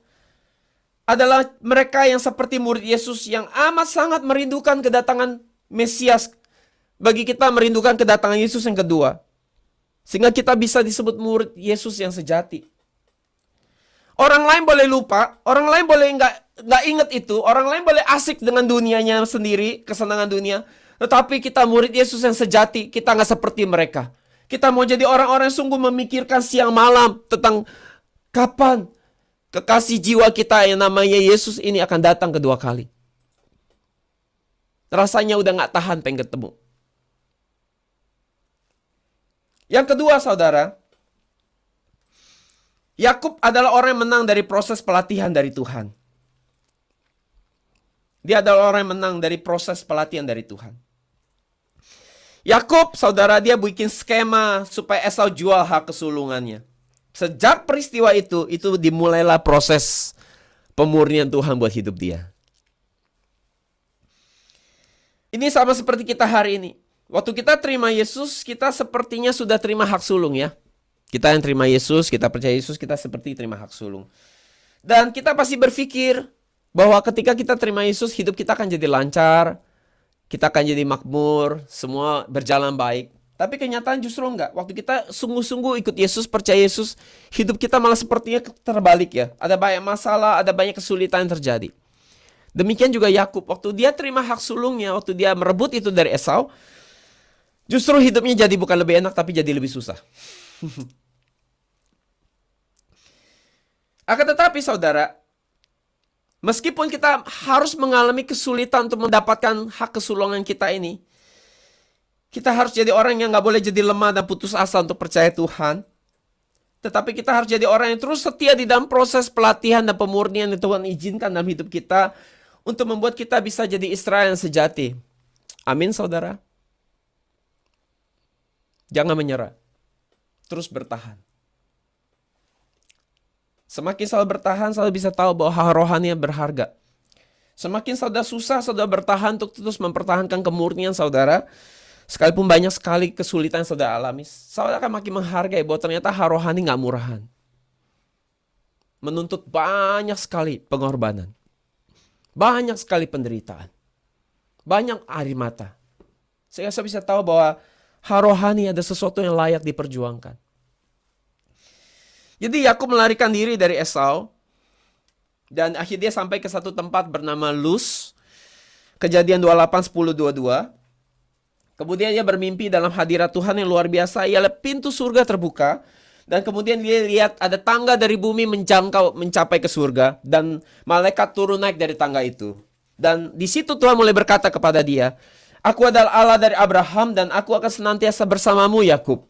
adalah mereka yang seperti murid Yesus yang amat sangat merindukan kedatangan Mesias. Bagi kita merindukan kedatangan Yesus yang kedua. Sehingga kita bisa disebut murid Yesus yang sejati. Orang lain boleh lupa, orang lain boleh nggak ingat itu, orang lain boleh asik dengan dunianya sendiri, kesenangan dunia. Tetapi kita murid Yesus yang sejati, kita nggak seperti mereka. Kita mau jadi orang-orang yang sungguh memikirkan siang malam tentang kapan kekasih jiwa kita yang namanya Yesus ini akan datang kedua kali. Rasanya udah nggak tahan pengen ketemu. Yang kedua saudara, Yakub adalah orang yang menang dari proses pelatihan dari Tuhan. Dia adalah orang yang menang dari proses pelatihan dari Tuhan. Yakub, saudara, dia bikin skema supaya Esau jual hak kesulungannya. Sejak peristiwa itu dimulailah proses pemurnian Tuhan buat hidup dia. Ini sama seperti kita hari ini. Waktu kita terima Yesus, kita sepertinya sudah terima hak sulung ya. Kita yang terima Yesus, kita percaya Yesus, kita seperti terima hak sulung. Dan kita pasti berpikir bahwa ketika kita terima Yesus, hidup kita akan jadi lancar, kita akan jadi makmur, semua berjalan baik. Tapi kenyataan justru enggak. Waktu kita sungguh-sungguh ikut Yesus, percaya Yesus, hidup kita malah sepertinya terbalik ya. Ada banyak masalah, ada banyak kesulitan yang terjadi. Demikian juga Yakub, waktu dia terima hak sulungnya, waktu dia merebut itu dari Esau, justru hidupnya jadi bukan lebih enak, tapi jadi lebih susah. Akan tetapi saudara, meskipun kita harus mengalami kesulitan untuk mendapatkan hak kesulungan kita ini, kita harus jadi orang yang gak boleh jadi lemah dan putus asa untuk percaya Tuhan. Tetapi kita harus jadi orang yang terus setia di dalam proses pelatihan dan pemurnian yang Tuhan izinkan dalam hidup kita, untuk membuat kita bisa jadi Israel yang sejati. Amin saudara. Jangan menyerah. Terus bertahan. Semakin selalu bertahan, selalu bisa tahu bahwa hal rohani yang berharga. Semakin saudara susah, saudara bertahan untuk terus mempertahankan kemurnian saudara. Sekalipun banyak sekali kesulitan yang saudara alami, saudara akan makin menghargai bahwa ternyata hal rohani gak murahan. Menuntut banyak sekali pengorbanan. Banyak sekali penderitaan. Banyak air mata. Sehingga saya bisa tahu bahwa hal rohani ada sesuatu yang layak diperjuangkan. Jadi Yakub melarikan diri dari Esau. Dan akhirnya sampai ke satu tempat bernama Luz. Kejadian 28, 10, 22. Kemudian dia bermimpi dalam hadirat Tuhan yang luar biasa. Ialah pintu surga terbuka. Dan kemudian dia lihat ada tangga dari bumi mencapai ke surga. Dan malaikat turun naik dari tangga itu. Dan di situ Tuhan mulai berkata kepada dia, "Aku adalah Allah dari Abraham dan aku akan senantiasa bersamamu Yakub.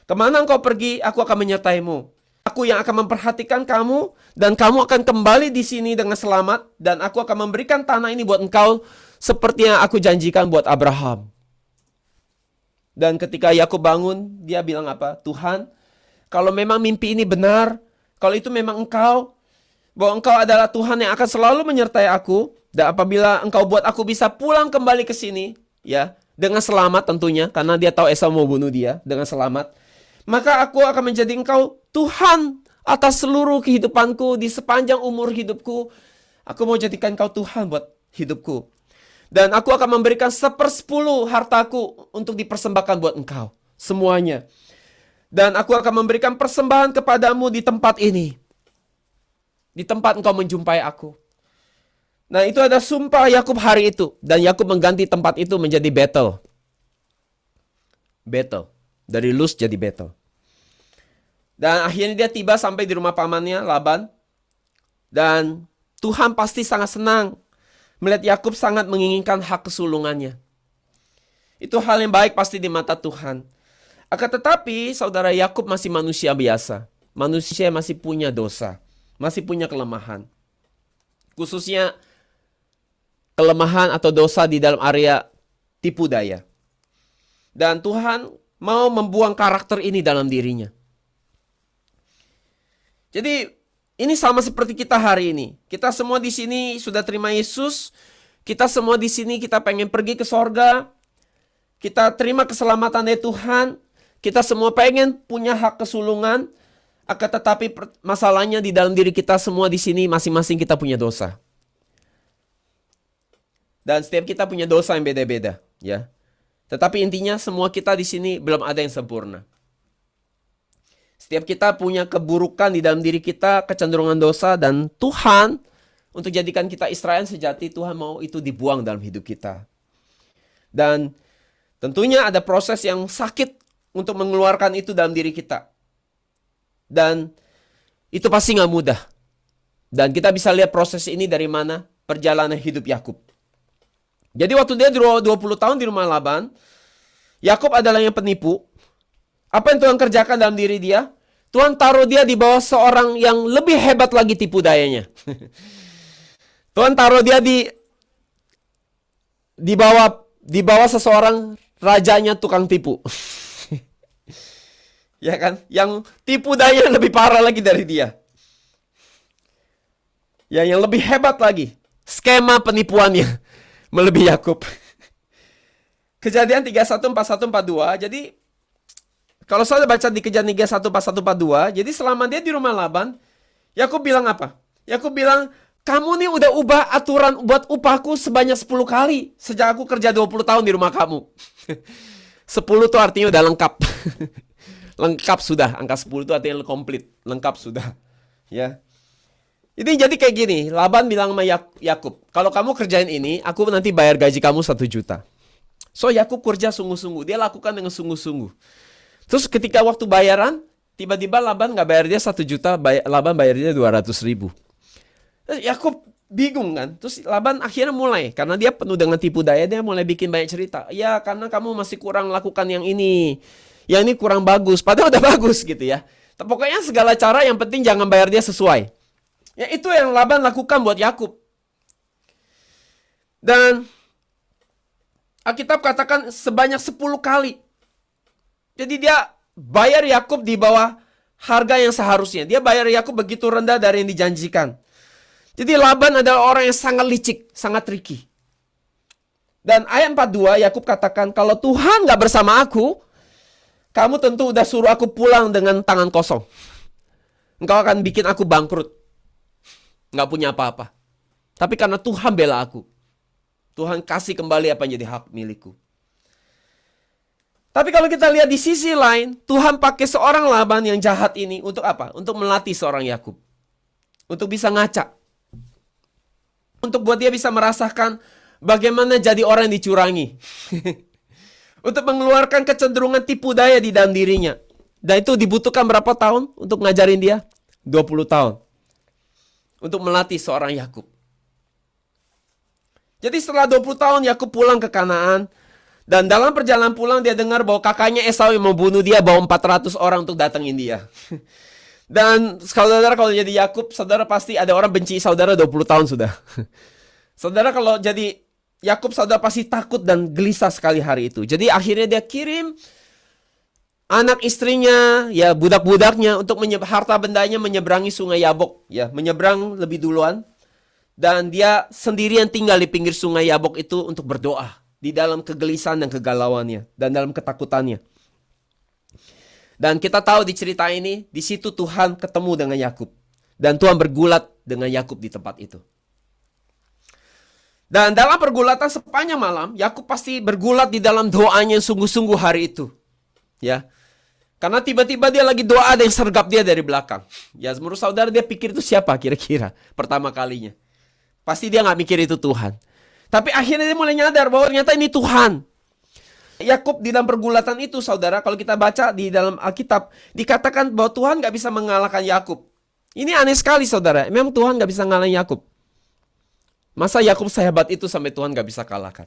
Kemana engkau pergi, aku akan menyertaimu. Aku yang akan memperhatikan kamu dan kamu akan kembali di sini dengan selamat dan aku akan memberikan tanah ini buat engkau seperti yang aku janjikan buat Abraham." Dan ketika Yakub bangun, dia bilang apa? "Tuhan, kalau memang mimpi ini benar, kalau itu memang engkau, bahwa engkau adalah Tuhan yang akan selalu menyertai aku, dan apabila engkau buat aku bisa pulang kembali ke sini, ya, dengan selamat tentunya, karena dia tahu Esau mau bunuh dia dengan selamat, maka aku akan menjadi engkau Tuhan atas seluruh kehidupanku, di sepanjang umur hidupku. Aku mau jadikan Kau Tuhan buat hidupku. Dan aku akan memberikan 1/10 hartaku untuk dipersembahkan buat Engkau. Semuanya. Dan aku akan memberikan persembahan kepadamu di tempat ini. Di tempat Engkau menjumpai aku. Nah, itu ada sumpah Yakub hari itu. Dan Yakub mengganti tempat itu menjadi Betel. Betel. Dari Luz jadi Betel. Dan akhirnya dia tiba sampai di rumah pamannya, Laban. Dan Tuhan pasti sangat senang melihat Yakub sangat menginginkan hak kesulungannya. Itu hal yang baik pasti di mata Tuhan. Akan tetapi, saudara, Yakub masih manusia biasa. Manusia masih punya dosa. Masih punya kelemahan. Khususnya kelemahan atau dosa di dalam area tipu daya. Dan Tuhan mau membuang karakter ini dalam dirinya. Jadi ini sama seperti kita hari ini. Kita semua di sini sudah terima Yesus. Kita semua di sini kita pengen pergi ke sorga. Kita terima keselamatan dari Tuhan. Kita semua pengen punya hak kesulungan. Akan tetapi masalahnya di dalam diri kita semua di sini masing-masing kita punya dosa. Dan setiap kita punya dosa yang beda-beda, ya. Tetapi intinya semua kita di sini belum ada yang sempurna. Setiap kita punya keburukan di dalam diri kita, kecenderungan dosa, dan Tuhan untuk jadikan kita Israel sejati, Tuhan mau itu dibuang dalam hidup kita. Dan tentunya ada proses yang sakit untuk mengeluarkan itu dalam diri kita. Dan itu pasti gak mudah. Dan kita bisa lihat proses ini dari mana? Perjalanan hidup Yakub. Jadi waktu dia 20 tahun di rumah Laban, Yakub adalah yang penipu. Apa yang Tuhan kerjakan dalam diri dia? Tuhan taruh dia di bawah seorang yang lebih hebat lagi tipu dayanya. Tuhan taruh dia di bawah seseorang rajanya tukang tipu. Ya kan? Yang tipu daya lebih parah lagi dari dia. Ya, yang lebih hebat lagi. Skema penipuannya melebihi Yakub. Kejadian 31, 41, 42. Jadi kalau saya baca di Kejadian 31, 41, 42, jadi selama dia di rumah Laban, Yakub bilang apa? Yakub bilang, kamu nih udah ubah aturan buat upahku sebanyak 10 kali sejak aku kerja 20 tahun di rumah kamu. 10 tuh artinya udah lengkap. Lengkap sudah, angka 10 itu artinya komplit, lengkap sudah. Ya. Jadi kayak gini, Laban bilang sama Yakub, kalau kamu kerjain ini, aku nanti bayar gaji kamu 1 juta. So Yakub kerja sungguh-sungguh, dia lakukan dengan sungguh-sungguh. Terus ketika waktu bayaran, tiba-tiba Laban gak bayar dia 1 juta, Laban bayar dia 200.000. Yakub bingung kan. Terus Laban akhirnya mulai, karena dia penuh dengan tipu daya, dia mulai bikin banyak cerita. Ya karena kamu masih kurang lakukan yang ini. Yang ini kurang bagus, padahal udah bagus gitu ya. Pokoknya segala cara yang penting jangan bayar dia sesuai. Ya itu yang Laban lakukan buat Yakub. Dan Alkitab katakan sebanyak 10 kali. Jadi dia bayar Yakub di bawah harga yang seharusnya. Dia bayar Yakub begitu rendah dari yang dijanjikan. Jadi Laban adalah orang yang sangat licik, sangat tricky. Dan ayat 42 Yakub katakan, kalau Tuhan gak bersama aku, kamu tentu udah suruh aku pulang dengan tangan kosong. Engkau akan bikin aku bangkrut. Gak punya apa-apa. Tapi karena Tuhan bela aku, Tuhan kasih kembali apa yang jadi hak milikku. Tapi kalau kita lihat di sisi lain, Tuhan pakai seorang Laban yang jahat ini untuk apa? Untuk melatih seorang Yakub. Untuk bisa ngaca. Untuk buat dia bisa merasakan bagaimana jadi orang yang dicurangi. Untuk mengeluarkan kecenderungan tipu daya di dalam dirinya. Dan itu dibutuhkan berapa tahun untuk ngajarin dia? 20 tahun. Untuk melatih seorang Yakub. Jadi setelah 20 tahun Yakub pulang ke Kanaan. Dan dalam perjalanan pulang dia dengar bahwa kakaknya Esau yang mau bunuh dia bawa 400 orang untuk datangin dia. Dan saudara kalau jadi Yakub, saudara pasti ada orang benci saudara 20 tahun sudah. Saudara kalau jadi Yakub, saudara pasti takut dan gelisah sekali hari itu. Jadi akhirnya dia kirim anak istrinya, ya budak-budaknya untuk harta bendanya menyeberangi sungai Yabok, ya menyeberang lebih duluan. Dan dia sendirian tinggal di pinggir sungai Yabok itu untuk berdoa. Di dalam kegelisahan dan kegalauannya. Dan dalam ketakutannya. Dan kita tahu di cerita ini, di situ Tuhan ketemu dengan Yakub. Dan Tuhan bergulat dengan Yakub di tempat itu. Dan dalam pergulatan sepanjang malam, Yakub pasti bergulat di dalam doanya yang sungguh-sungguh hari itu. Ya. Karena tiba-tiba dia lagi doa, ada yang sergap dia dari belakang. Ya, menurut saudara dia pikir itu siapa kira-kira pertama kalinya. Pasti dia nggak mikir itu Tuhan. Tapi akhirnya dia mulai nyadar bahwa ternyata ini Tuhan. Yakub di dalam pergulatan itu, saudara, kalau kita baca di dalam Alkitab, dikatakan bahwa Tuhan nggak bisa mengalahkan Yakub. Ini aneh sekali, saudara. Memang Tuhan nggak bisa ngalahin Yakub. Masa Yakub sehebat itu sampai Tuhan nggak bisa kalahkan?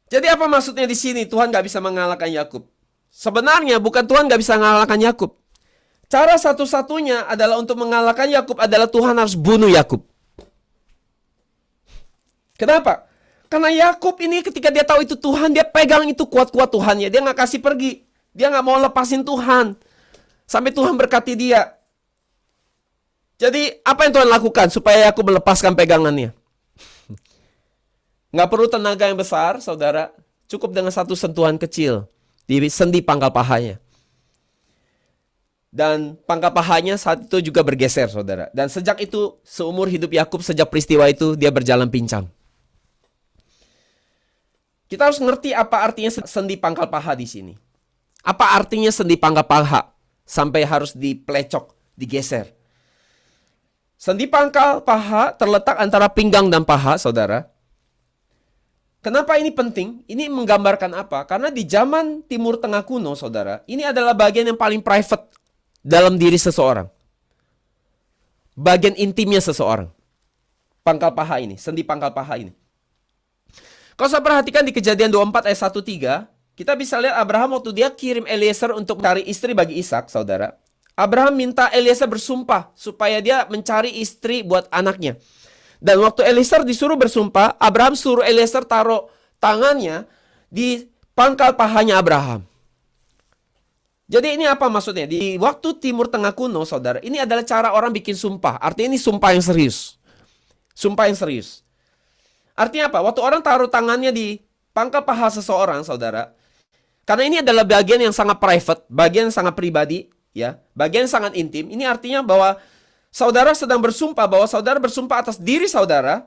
Jadi apa maksudnya di sini Tuhan nggak bisa mengalahkan Yakub? Sebenarnya bukan Tuhan nggak bisa mengalahkan Yakub. Cara satu-satunya adalah untuk mengalahkan Yakub adalah Tuhan harus bunuh Yakub. Kenapa? Karena Yakub ini ketika dia tahu itu Tuhan, dia pegang itu kuat-kuat Tuhannya. Dia nggak kasih pergi. Dia nggak mau lepasin Tuhan. Sampai Tuhan berkati dia. Jadi apa yang Tuhan lakukan supaya Yakub melepaskan pegangannya? Nggak perlu tenaga yang besar, saudara. Cukup dengan satu sentuhan kecil di sendi pangkal pahanya. Dan pangkal pahanya saat itu juga bergeser, saudara. Dan sejak itu, seumur hidup Yakub sejak peristiwa itu, dia berjalan pincang. Kita harus ngerti apa artinya sendi pangkal paha di sini. Apa artinya sendi pangkal paha sampai harus diplecok, digeser. Sendi pangkal paha terletak antara pinggang dan paha, saudara. Kenapa ini penting? Ini menggambarkan apa? Karena di zaman Timur Tengah kuno, saudara, ini adalah bagian yang paling private dalam diri seseorang. Bagian intimnya seseorang. Pangkal paha ini, sendi pangkal paha ini. Kalau saya perhatikan di Kejadian 24 ayat 1-3, kita bisa lihat Abraham waktu dia kirim Eliezer untuk mencari istri bagi Ishak, saudara. Abraham minta Eliezer bersumpah supaya dia mencari istri buat anaknya. Dan waktu Eliezer disuruh bersumpah, Abraham suruh Eliezer taruh tangannya di pangkal pahanya Abraham. Jadi ini apa maksudnya? Di waktu Timur Tengah kuno, saudara, ini adalah cara orang bikin sumpah. Artinya ini sumpah yang serius. Sumpah yang serius. Artinya apa? Waktu orang taruh tangannya di pangkal paha seseorang, saudara. Karena ini adalah bagian yang sangat private, bagian yang sangat pribadi, ya, bagian yang sangat intim. Ini artinya bahwa saudara sedang bersumpah, bahwa saudara bersumpah atas diri saudara,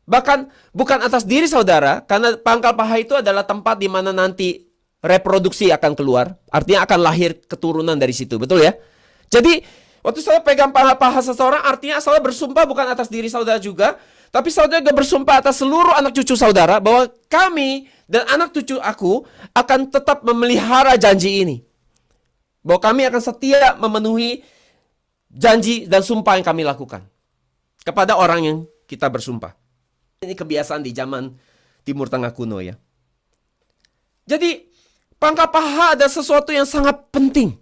bahkan bukan atas diri saudara, karena pangkal paha itu adalah tempat di mana nanti reproduksi akan keluar. Artinya akan lahir keturunan dari situ, betul ya? Jadi, waktu saya pegang paha seseorang, artinya saudara bersumpah bukan atas diri saudara juga, tapi saudara juga bersumpah atas seluruh anak cucu saudara bahwa kami dan anak cucu aku akan tetap memelihara janji ini. Bahwa kami akan setia memenuhi janji dan sumpah yang kami lakukan kepada orang yang kita bersumpah. Ini kebiasaan di zaman Timur Tengah kuno ya. Jadi pangkal paha ada sesuatu yang sangat penting.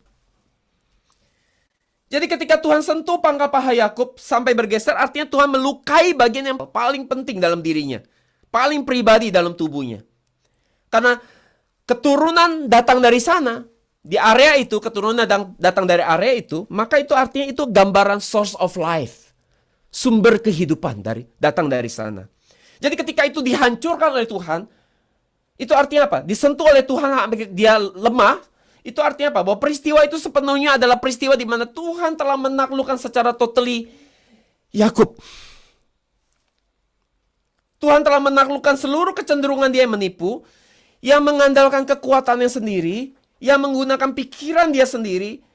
Jadi ketika Tuhan sentuh pangkal paha Yakub sampai bergeser, artinya Tuhan melukai bagian yang paling penting dalam dirinya. Paling pribadi dalam tubuhnya. Karena keturunan datang dari sana, di area itu, keturunan datang dari area itu, maka itu artinya itu gambaran source of life. Sumber kehidupan datang dari sana. Jadi ketika itu dihancurkan oleh Tuhan, itu artinya apa? Disentuh oleh Tuhan, dia lemah. Itu artinya apa? Bahwa peristiwa itu sepenuhnya adalah peristiwa di mana Tuhan telah menaklukkan secara totally Yakub. Tuhan telah menaklukkan seluruh kecenderungan dia yang menipu, yang mengandalkan kekuatannya sendiri, yang menggunakan pikiran dia sendiri,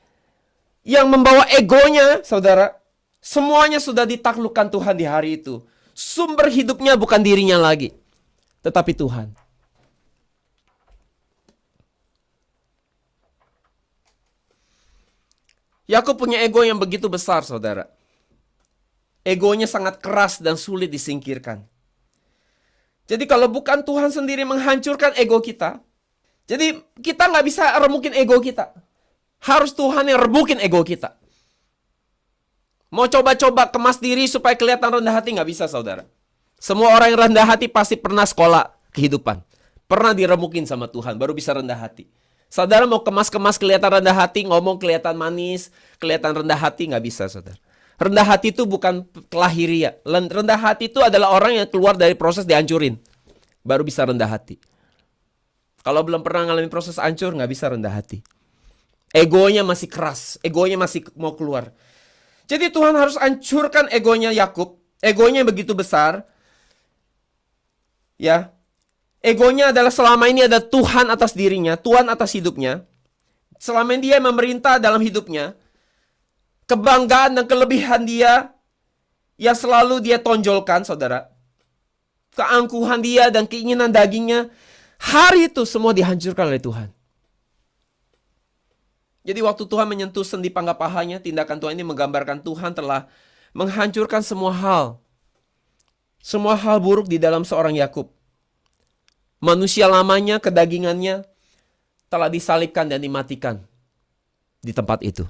yang membawa egonya, saudara. Semuanya sudah ditaklukkan Tuhan di hari itu. Sumber hidupnya bukan dirinya lagi, tetapi Tuhan. Yakub punya ego yang begitu besar, saudara. Egonya sangat keras dan sulit disingkirkan. Jadi kalau bukan Tuhan sendiri menghancurkan ego kita, jadi kita nggak bisa remukin ego kita. Harus Tuhan yang remukin ego kita. Mau coba-coba kemas diri supaya kelihatan rendah hati, nggak bisa, saudara. Semua orang yang rendah hati pasti pernah sekolah kehidupan. Pernah diremukin sama Tuhan, baru bisa rendah hati. Saudara mau kemas-kemas kelihatan rendah hati, ngomong kelihatan manis, kelihatan rendah hati, nggak bisa, saudara. Rendah hati itu bukan kelahiria. Rendah hati itu adalah orang yang keluar dari proses dihancurin. Baru bisa rendah hati. Kalau belum pernah ngalamin proses hancur, nggak bisa rendah hati. Egonya masih keras, egonya masih mau keluar. Jadi Tuhan harus hancurkan egonya Yakub, egonya yang begitu besar. Ya, egonya adalah selama ini ada Tuhan atas dirinya, Tuhan atas hidupnya. Selama ini dia memerintah dalam hidupnya. Kebanggaan dan kelebihan dia yang selalu dia tonjolkan, saudara. Keangkuhan dia dan keinginan dagingnya, hari itu semua dihancurkan oleh Tuhan. Jadi waktu Tuhan menyentuh sendi pangkal pahanya, tindakan Tuhan ini menggambarkan Tuhan telah menghancurkan semua hal. Semua hal buruk di dalam seorang Yakub. Manusia lamanya, kedagingannya telah disalibkan dan dimatikan di tempat itu.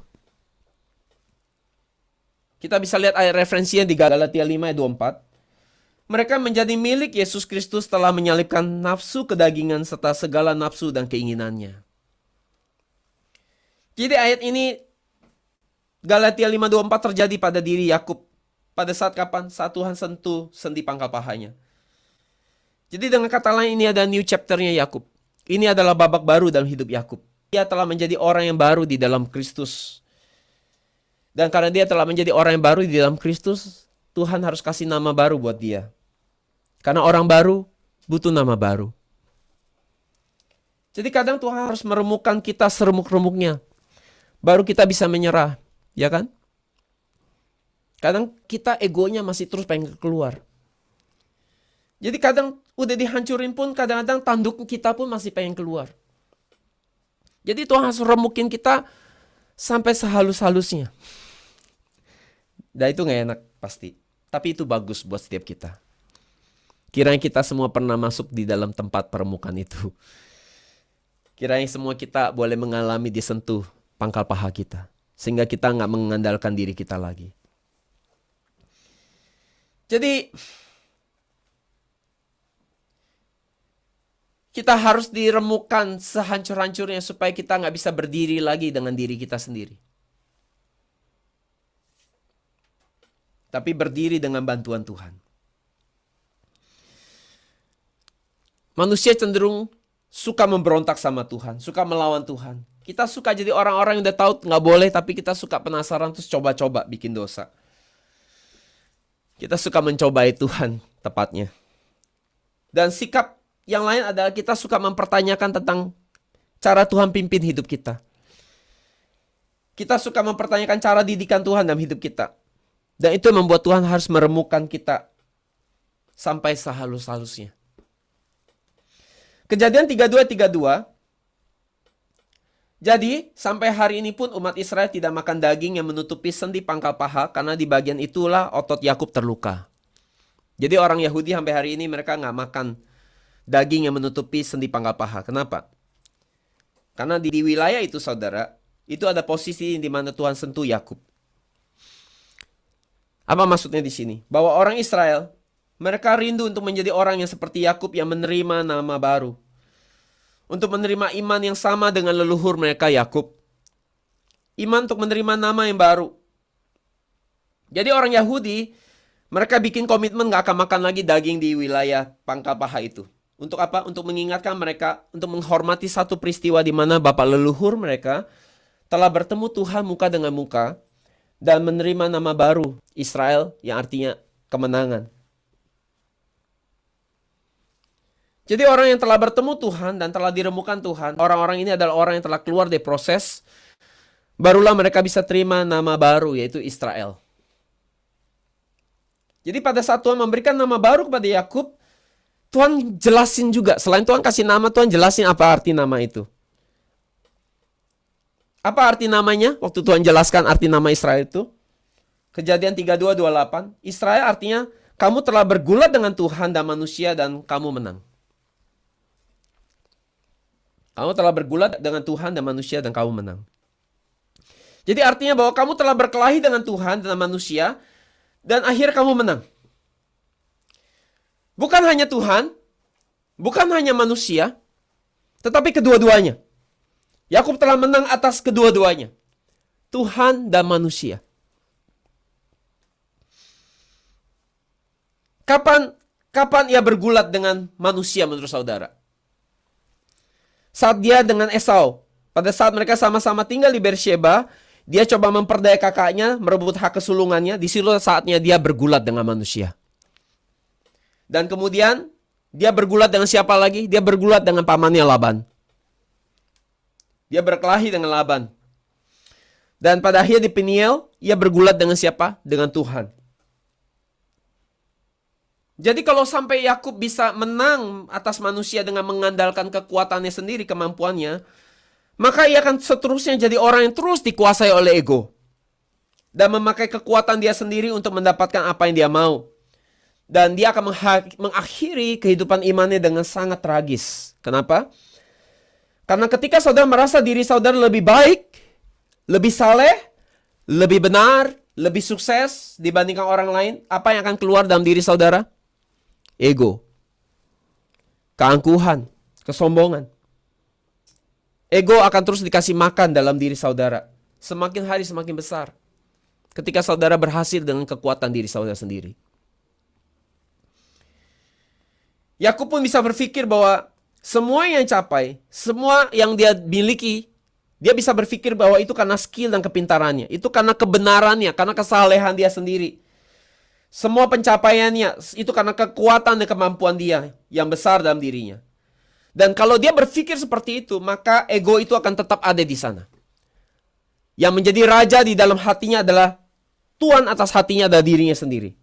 Kita bisa lihat ayat referensinya di Galatia 5 ayat 24. Mereka menjadi milik Yesus Kristus telah menyalibkan nafsu kedagingan serta segala nafsu dan keinginannya. Jadi ayat ini Galatia 5:24 terjadi pada diri Yakub. Pada saat kapan? Saat Tuhan sentuh sendi pangkal pahanya. Jadi dengan kata lain ini ada new chapternya Yakub. Ini adalah babak baru dalam hidup Yakub. Dia telah menjadi orang yang baru di dalam Kristus. Dan karena dia telah menjadi orang yang baru di dalam Kristus, Tuhan harus kasih nama baru buat dia. Karena orang baru butuh nama baru. Jadi kadang Tuhan harus meremukkan kita seremuk-remuknya. Baru kita bisa menyerah, ya kan? Kadang kita egonya masih terus pengen keluar. Jadi kadang udah dihancurin pun kadang-kadang tanduk kita pun masih pengen keluar. Jadi Tuhan harus remukin kita sampai sehalus-halusnya. Dan itu gak enak pasti. Tapi itu bagus buat setiap kita. Kiranya kita semua pernah masuk di dalam tempat peremukan itu. Kiranya semua kita boleh mengalami disentuh pangkal paha kita. Sehingga kita gak mengandalkan diri kita lagi. Jadi kita harus diremukkan sehancur-hancurnya supaya kita gak bisa berdiri lagi dengan diri kita sendiri. Tapi berdiri dengan bantuan Tuhan. Manusia cenderung suka memberontak sama Tuhan, suka melawan Tuhan. Kita suka jadi orang-orang yang udah tahu gak boleh, tapi kita suka penasaran terus coba-coba bikin dosa. Kita suka mencobai Tuhan tepatnya. Dan sikap yang lain adalah kita suka mempertanyakan tentang cara Tuhan pimpin hidup kita. Kita suka mempertanyakan cara didikan Tuhan dalam hidup kita. Dan itu membuat Tuhan harus meremukkan kita sampai sehalus-halusnya. Kejadian 32:32. Jadi sampai hari ini pun umat Israel tidak makan daging yang menutupi sendi pangkal paha karena di bagian itulah otot Yakub terluka. Jadi orang Yahudi sampai hari ini mereka nggak makan daging yang menutupi sendi pangkal paha. Kenapa? Karena di wilayah itu saudara, itu ada posisi di mana Tuhan sentuh Yakub. Apa maksudnya di sini? Bahwa orang Israel, mereka rindu untuk menjadi orang yang seperti Yakub yang menerima nama baru. Untuk menerima iman yang sama dengan leluhur mereka Yakub. Iman untuk menerima nama yang baru. Jadi orang Yahudi, mereka bikin komitmen gak akan makan lagi daging di wilayah pangkal paha itu. Untuk apa? Untuk mengingatkan mereka, untuk menghormati satu peristiwa di mana bapak leluhur mereka telah bertemu Tuhan muka dengan muka dan menerima nama baru Israel yang artinya kemenangan. Jadi orang yang telah bertemu Tuhan dan telah diremukkan Tuhan, orang-orang ini adalah orang yang telah keluar dari proses, barulah mereka bisa terima nama baru yaitu Israel. Jadi pada saat Tuhan memberikan nama baru kepada Yakub, Tuhan jelasin juga, selain Tuhan kasih nama, Tuhan jelasin apa arti nama itu. Apa arti namanya? Waktu Tuhan jelaskan arti nama Israel itu. Kejadian 32:28. Israel artinya kamu telah bergulat dengan Tuhan dan manusia dan kamu menang. Kamu telah bergulat dengan Tuhan dan manusia dan kamu menang. Jadi artinya bahwa kamu telah berkelahi dengan Tuhan dan manusia dan akhir kamu menang. Bukan hanya Tuhan, bukan hanya manusia, tetapi kedua-duanya. Yakub telah menang atas kedua-duanya. Tuhan dan manusia. Kapan ia bergulat dengan manusia menurut saudara? saat dia dengan Esau. Pada saat mereka sama-sama tinggal di Beersheba, dia coba memperdaya kakaknya, merebut hak kesulungannya. Di situ saatnya dia bergulat dengan manusia. Dan kemudian dia bergulat dengan siapa lagi? Dia bergulat dengan pamannya Laban. Dia berkelahi dengan Laban. Dan pada akhirnya di Peniel, ia bergulat dengan siapa? Dengan Tuhan. Jadi kalau sampai Yakub bisa menang atas manusia dengan mengandalkan kekuatannya sendiri, kemampuannya, maka ia akan seterusnya jadi orang yang terus dikuasai oleh ego. Dan memakai kekuatan dia sendiri untuk mendapatkan apa yang dia mau. Dan dia akan mengakhiri kehidupan imannya dengan sangat tragis. Kenapa? Karena ketika saudara merasa diri saudara lebih baik, lebih saleh, lebih benar, lebih sukses dibandingkan orang lain, apa yang akan keluar dalam diri saudara? Ego, keangkuhan, kesombongan. Ego akan terus dikasih makan dalam diri saudara. Semakin hari semakin besar. Ketika saudara berhasil dengan kekuatan diri saudara sendiri. Yakub pun bisa berpikir bahwa semua yang capai, semua yang dia miliki, dia bisa berpikir bahwa itu karena skill dan kepintarannya. Itu karena kebenarannya, karena kesalehan dia sendiri. Semua pencapaiannya itu karena kekuatan dan kemampuan dia yang besar dalam dirinya. Dan kalau dia berpikir seperti itu, maka ego itu akan tetap ada di sana. Yang menjadi raja di dalam hatinya adalah Tuhan atas hatinya adalah dirinya sendiri.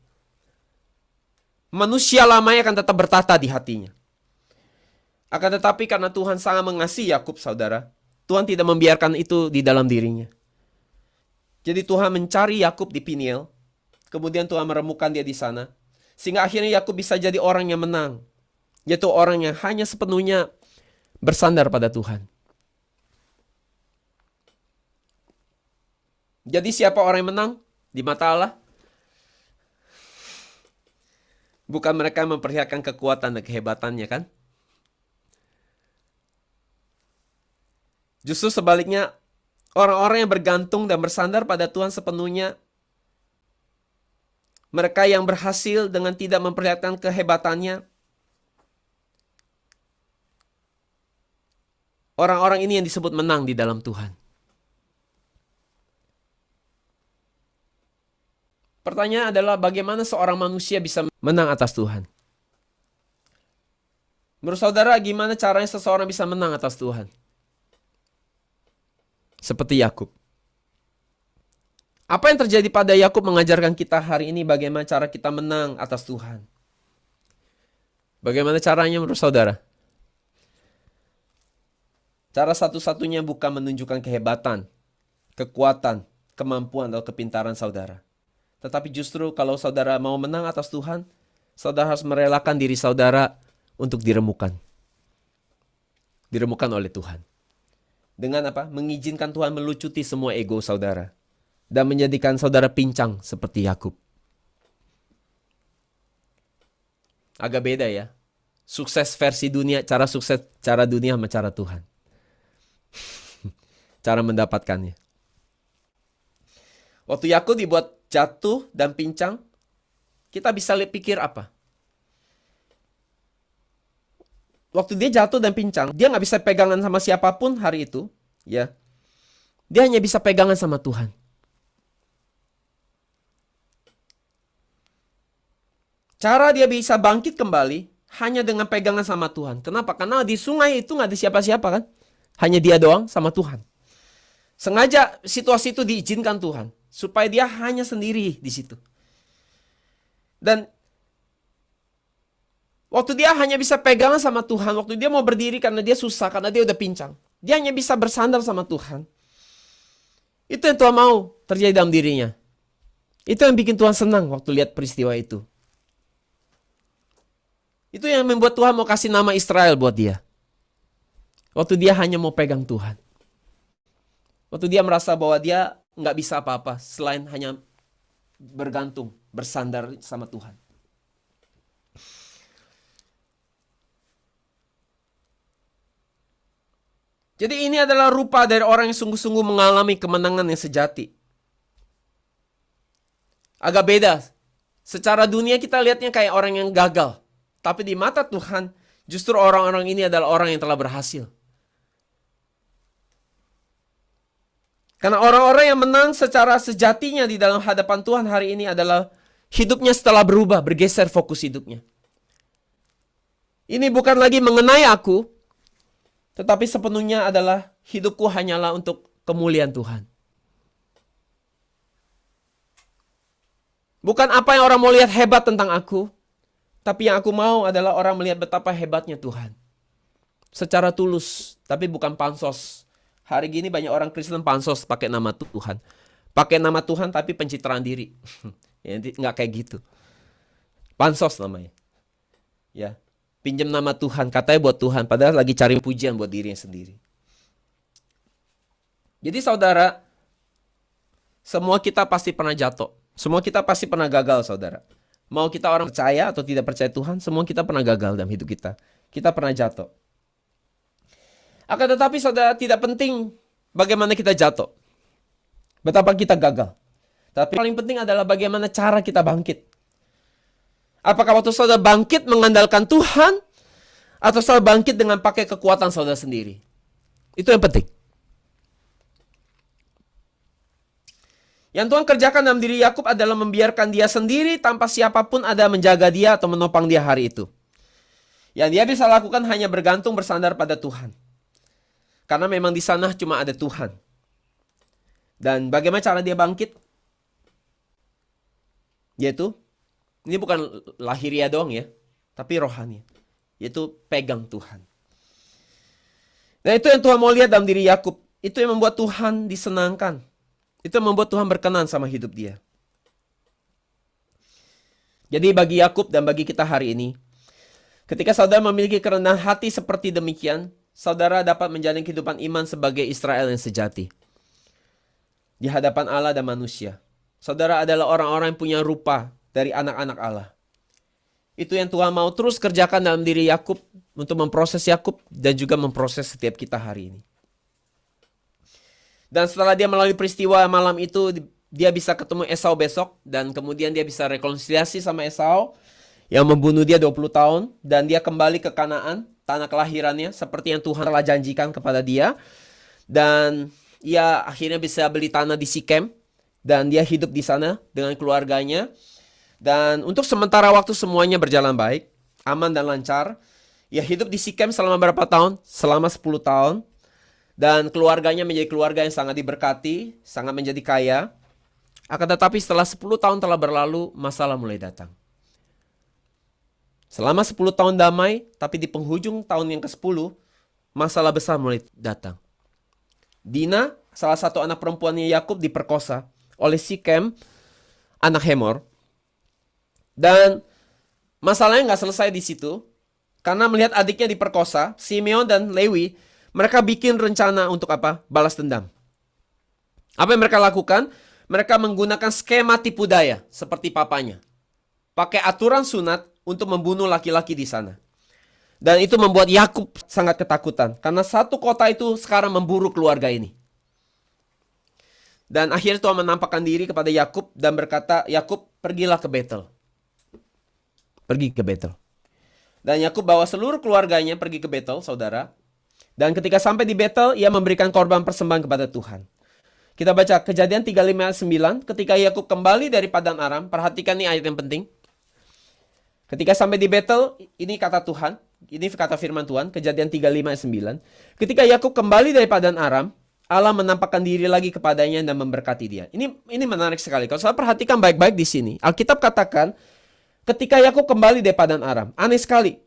Manusia lamanya akan tetap bertata di hatinya. Akan tetapi karena Tuhan sangat mengasihi Yakub, saudara, Tuhan tidak membiarkan itu di dalam dirinya. Jadi Tuhan mencari Yakub di Peniel. Kemudian Tuhan meremukan dia di sana. Sehingga akhirnya Yakub bisa jadi orang yang menang. Yaitu orang yang hanya sepenuhnya bersandar pada Tuhan. Jadi siapa orang yang menang di mata Allah? Bukan mereka yang memperlihatkan kekuatan dan kehebatannya, kan? Justru sebaliknya, orang-orang yang bergantung dan bersandar pada Tuhan sepenuhnya, mereka yang berhasil dengan tidak memperlihatkan kehebatannya, orang-orang ini yang disebut menang di dalam Tuhan. Pertanyaan adalah bagaimana seorang manusia bisa menang atas Tuhan? Menurut saudara, gimana caranya seseorang bisa menang atas Tuhan? Seperti Yakub. Apa yang terjadi pada Yakub mengajarkan kita hari ini bagaimana cara kita menang atas Tuhan? Bagaimana caranya menurut saudara? Cara satu-satunya bukan menunjukkan kehebatan, kekuatan, kemampuan, atau kepintaran saudara. Tetapi justru kalau saudara mau menang atas Tuhan, saudara harus merelakan diri saudara untuk diremukan. Diremukan oleh Tuhan. Dengan apa? Mengizinkan Tuhan melucuti semua ego saudara. Dan menjadikan saudara pincang seperti Yakub. Agak beda ya. Sukses versi dunia, cara sukses cara dunia sama cara Tuhan. Cara mendapatkannya. Waktu Yakub dibuat jatuh dan pincang, kita bisa pikir apa? Waktu dia jatuh dan pincang, dia nggak bisa pegangan sama siapapun hari itu, ya. Dia hanya bisa pegangan sama Tuhan. Cara dia bisa bangkit kembali hanya dengan pegangan sama Tuhan. Kenapa? Karena di sungai itu nggak ada siapa-siapa kan? Hanya dia doang sama Tuhan. Sengaja situasi itu diizinkan Tuhan. Supaya dia hanya sendiri di situ. Dan waktu dia hanya bisa pegangan sama Tuhan. Waktu dia mau berdiri karena dia susah. Karena dia udah pincang. Dia hanya bisa bersandar sama Tuhan. Itu yang Tuhan mau terjadi dalam dirinya. Itu yang bikin Tuhan senang waktu lihat peristiwa itu. Itu yang membuat Tuhan mau kasih nama Israel buat dia. Waktu dia hanya mau pegang Tuhan. Waktu dia merasa bahwa dia nggak bisa apa-apa selain hanya bergantung, bersandar sama Tuhan. Jadi ini adalah rupa dari orang yang sungguh-sungguh mengalami kemenangan yang sejati. Agak beda. Secara dunia kita lihatnya kayak orang yang gagal. Tapi di mata Tuhan, justru orang-orang ini adalah orang yang telah berhasil. Karena orang-orang yang menang secara sejatinya di dalam hadapan Tuhan hari ini adalah hidupnya setelah berubah, bergeser fokus hidupnya. Ini bukan lagi mengenai aku, tetapi sepenuhnya adalah hidupku hanyalah untuk kemuliaan Tuhan. Bukan apa yang orang mau lihat hebat tentang aku, tapi yang aku mau adalah orang melihat betapa hebatnya Tuhan. Secara tulus, tapi bukan pansos. Hari gini banyak orang Kristen pansos pakai nama Tuhan. Pakai nama Tuhan tapi pencitraan diri. Ya, nggak kayak gitu. Pansos namanya. Ya, pinjam nama Tuhan, katanya buat Tuhan, padahal lagi cari pujian buat dirinya sendiri. Jadi saudara, semua kita pasti pernah jatuh. Semua kita pasti pernah gagal, saudara. Mau kita orang percaya atau tidak percaya Tuhan, semua kita pernah gagal dalam hidup kita. Kita pernah jatuh. Akan tetapi saudara, tidak penting bagaimana kita jatuh. Betapa kita gagal. Tapi paling penting adalah bagaimana cara kita bangkit. Apakah waktu saudara bangkit mengandalkan Tuhan, atau saudara bangkit dengan pakai kekuatan saudara sendiri? Itu yang penting. Yang Tuhan kerjakan dalam diri Yakub adalah membiarkan dia sendiri tanpa siapapun ada menjaga dia atau menopang dia hari itu. Yang dia bisa lakukan hanya bergantung bersandar pada Tuhan. Karena memang di sana cuma ada Tuhan. Dan bagaimana cara dia bangkit? Yaitu, ini bukan lahiriah doang ya, tapi rohani. Yaitu pegang Tuhan. Nah itu yang Tuhan mau lihat dalam diri Yakub. Itu yang membuat Tuhan disenangkan. Itu yang membuat Tuhan berkenan sama hidup dia. Jadi bagi Yakub dan bagi kita hari ini, ketika saudara memiliki kerendahan hati seperti demikian, saudara dapat menjalani kehidupan iman sebagai Israel yang sejati. Di hadapan Allah dan manusia. Saudara adalah orang-orang yang punya rupa dari anak-anak Allah. Itu yang Tuhan mau terus kerjakan dalam diri Yakub untuk memproses Yakub dan juga memproses setiap kita hari ini. Dan setelah dia melalui peristiwa malam itu, dia bisa ketemu Esau besok. Dan kemudian dia bisa rekonsiliasi sama Esau yang membunuh dia 20 tahun. Dan dia kembali ke Kanaan, tanah kelahirannya, seperti yang Tuhan telah janjikan kepada dia. Dan ia akhirnya bisa beli tanah di Sikem. Dan dia hidup di sana dengan keluarganya. Dan untuk sementara waktu semuanya berjalan baik, aman dan lancar. Ia hidup di Sikem selama berapa tahun? Selama 10 tahun. Dan keluarganya menjadi keluarga yang sangat diberkati, sangat menjadi kaya. Akan tetapi setelah 10 tahun telah berlalu, masalah mulai datang. Selama 10 tahun damai, tapi di penghujung tahun yang ke-10, masalah besar mulai datang. Dina, salah satu anak perempuannya Yakub, diperkosa oleh Sikem, anak Hemor. Dan masalahnya nggak selesai di situ. Karena melihat adiknya diperkosa, Simeon dan Lewi, mereka bikin rencana untuk apa? Balas dendam. Apa yang mereka lakukan? Mereka menggunakan skema tipu daya seperti papanya. Pakai aturan sunat untuk membunuh laki-laki di sana. Dan itu membuat Yakub sangat ketakutan. Karena satu kota itu sekarang memburu keluarga ini. Dan akhirnya Tuhan menampakkan diri kepada Yakub dan berkata, Yakub, pergilah ke Betel. Pergi ke Betel. Dan Yakub bawa seluruh keluarganya pergi ke Betel, saudara. Dan ketika sampai di Betel, ia memberikan korban persembahan kepada Tuhan. Kita baca Kejadian 35 ayat 9. Ketika Yakub kembali dari Padan Aram, perhatikan nih ayat yang penting. Ketika sampai di Betel, ini kata Tuhan, ini kata firman Tuhan, Kejadian 35 ayat 9. Ketika Yakub kembali dari Padan Aram, Allah menampakkan diri lagi kepadanya dan memberkati dia. Ini menarik sekali. Kalau saya perhatikan baik-baik di sini, Alkitab katakan, ketika Yakub kembali dari Padan Aram, aneh sekali.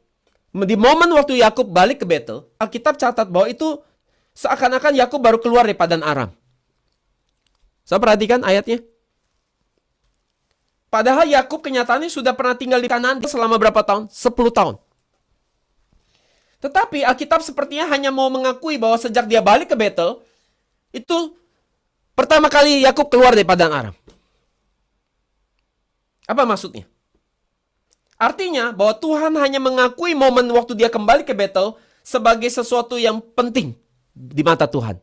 Di momen waktu Yakub balik ke Betel, Alkitab catat bahwa itu seakan-akan Yakub baru keluar dari Padan Aram. Saya perhatikan ayatnya. Padahal Yakub kenyataannya sudah pernah tinggal di Kanaan selama berapa tahun? 10 tahun. Tetapi Alkitab sepertinya hanya mau mengakui bahwa sejak dia balik ke Betel, itu pertama kali Yakub keluar dari Padan Aram. Apa maksudnya? Artinya bahwa Tuhan hanya mengakui momen waktu dia kembali ke Betel sebagai sesuatu yang penting di mata Tuhan.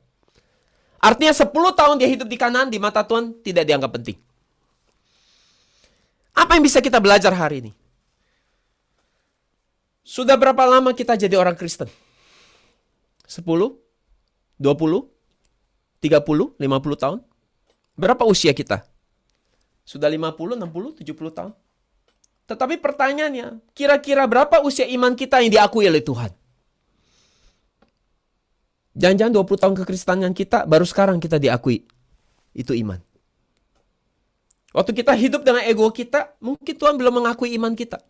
Artinya 10 tahun dia hidup di Kanaan di mata Tuhan tidak dianggap penting. Apa yang bisa kita belajar hari ini? Sudah berapa lama kita jadi orang Kristen? 10? 20? 30, 50 tahun? Berapa usia kita? Sudah 50, 60, 70 tahun? Tetapi pertanyaannya, kira-kira berapa usia iman kita yang diakui oleh Tuhan? Jangan-jangan 20 tahun kekristenan kita, baru sekarang kita diakui. Itu iman. Waktu kita hidup dengan ego kita, mungkin Tuhan belum mengakui iman kita.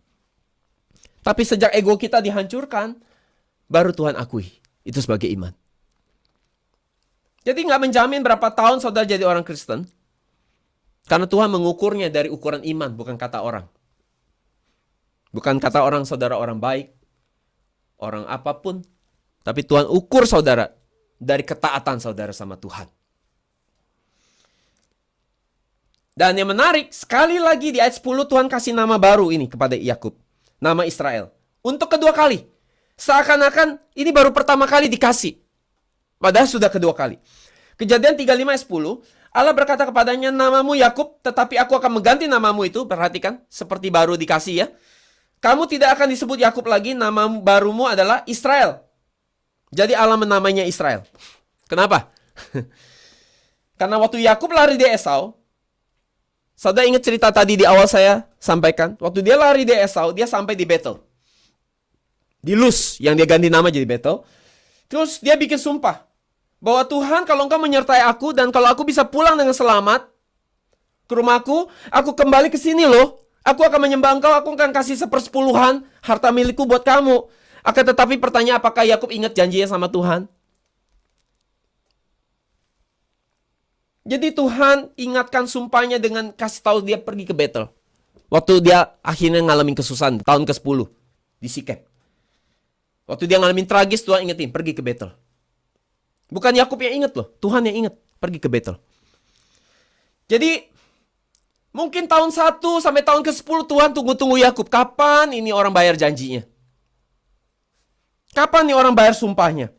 Tapi sejak ego kita dihancurkan, baru Tuhan akui. Itu sebagai iman. Jadi nggak menjamin berapa tahun saudara jadi orang Kristen. Karena Tuhan mengukurnya dari ukuran iman, bukan kata orang. Bukan kata orang saudara orang baik, orang apapun. Tapi Tuhan ukur saudara dari ketaatan saudara sama Tuhan. Dan yang menarik, sekali lagi di ayat 10 Tuhan kasih nama baru ini kepada Yakub. Nama Israel. Untuk kedua kali. Seakan-akan ini baru pertama kali dikasih. Padahal sudah kedua kali. Kejadian 35 ayat 10. Allah berkata kepadanya, namamu Yakub, tetapi aku akan mengganti namamu itu. Perhatikan, seperti baru dikasih ya. Kamu tidak akan disebut Yakub lagi, nama barumu adalah Israel. Jadi Allah menamainya Israel. Kenapa? Karena waktu Yakub lari di Esau, saudara ingat cerita tadi di awal saya sampaikan? Waktu dia lari di Esau, dia sampai di Betel. Di Luz, yang dia ganti nama jadi Betel. Terus dia bikin sumpah. Bahwa Tuhan, kalau engkau menyertai aku, dan kalau aku bisa pulang dengan selamat ke rumahku, aku kembali ke sini loh. Aku akan menyembah engkau, aku akan kasih 1/10 harta milikku buat kamu. Akan tetapi pertanyaan, apakah Yakub ingat janjinya sama Tuhan? Jadi Tuhan ingatkan sumpahnya dengan kasih tahu dia pergi ke Betel. Waktu dia akhirnya ngalamin kesusahan, tahun ke-10 di Sikem. Waktu dia ngalamin tragis, Tuhan ingetin, pergi ke Betel. Bukan Yakub yang ingat loh, Tuhan yang ingat, pergi ke Betel. Jadi, mungkin tahun 1 sampai tahun ke-10 Tuhan tunggu-tunggu Yakub. Kapan ini orang bayar janjinya? Kapan nih orang bayar sumpahnya?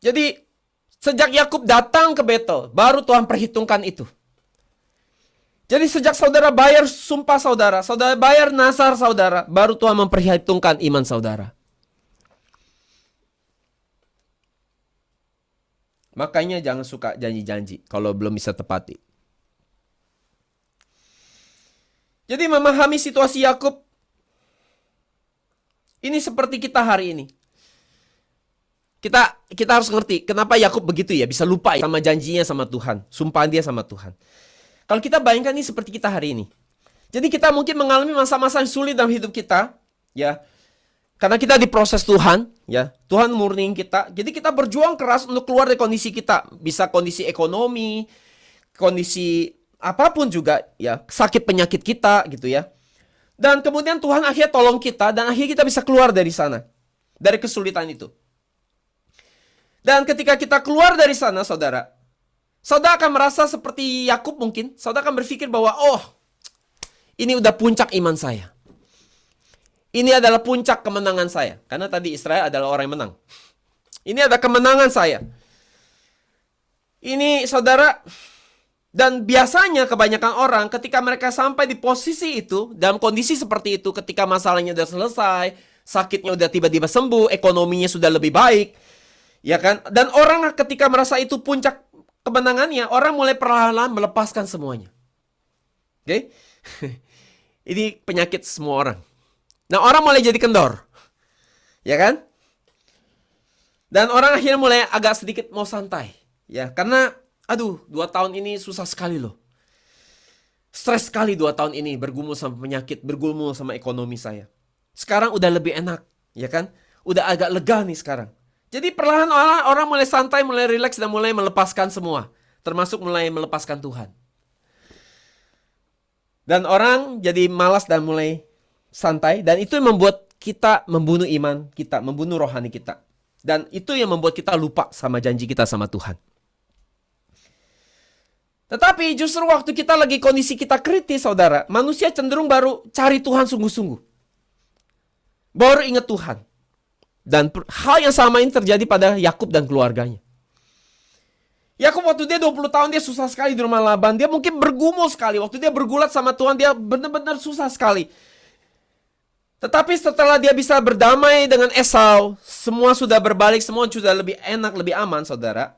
Jadi, sejak Yakub datang ke Betel, baru Tuhan perhitungkan itu. Jadi sejak saudara bayar sumpah saudara, saudara bayar nazar saudara, baru Tuhan memperhitungkan iman saudara. Makanya jangan suka janji-janji kalau belum bisa tepati. Jadi memahami situasi Yakub, ini seperti kita hari ini. Kita harus ngerti kenapa Yakub begitu ya, bisa lupa sama janjinya sama Tuhan, sumpah dia sama Tuhan. Kalau kita bayangkan ini seperti kita hari ini. Jadi kita mungkin mengalami masa-masa yang sulit dalam hidup kita, ya. Karena kita diproses Tuhan, ya. Tuhan murniin kita. Jadi kita berjuang keras untuk keluar dari kondisi kita. Bisa kondisi ekonomi, kondisi apapun juga, ya. Sakit penyakit kita, gitu ya. Dan kemudian Tuhan akhirnya tolong kita, dan akhirnya kita bisa keluar dari sana. Dari kesulitan itu. Dan ketika kita keluar dari sana, saudara akan merasa seperti Yakub mungkin. Saudara akan berpikir bahwa, oh, ini udah puncak iman saya. Ini adalah puncak kemenangan saya. Karena tadi Israel adalah orang yang menang. Ini adalah kemenangan saya. Ini saudara, dan biasanya kebanyakan orang ketika mereka sampai di posisi itu, dalam kondisi seperti itu, ketika masalahnya sudah selesai, sakitnya udah tiba-tiba sembuh, ekonominya sudah lebih baik, ya kan? Dan orang ketika merasa itu puncak kemenangannya, orang mulai perlahan-lahan melepaskan semuanya. Oke? Ini penyakit semua orang. Nah, orang mulai jadi kendor. Ya kan? Dan orang akhirnya mulai agak sedikit mau santai. Ya, karena, 2 tahun ini susah sekali loh. Stres sekali 2 tahun ini bergumul sama penyakit, bergumul sama ekonomi saya. Sekarang udah lebih enak, ya kan? Udah agak lega nih sekarang. Jadi perlahan orang mulai santai, mulai rileks, dan mulai melepaskan semua. Termasuk mulai melepaskan Tuhan. Dan orang jadi malas dan mulai santai, dan itu yang membuat kita membunuh iman kita, membunuh rohani kita. Dan itu yang membuat kita lupa sama janji kita sama Tuhan. Tetapi justru waktu kita lagi kondisi kita kritis, saudara, manusia cenderung baru cari Tuhan sungguh-sungguh. Baru ingat Tuhan. Dan hal yang sama ini terjadi pada Yakub dan keluarganya. Yakub waktu dia 20 tahun dia susah sekali di rumah Laban. Dia mungkin bergumul sekali. Waktu dia bergulat sama Tuhan dia benar-benar susah sekali. Tetapi setelah dia bisa berdamai dengan Esau, semua sudah berbalik, semua sudah lebih enak, lebih aman, saudara.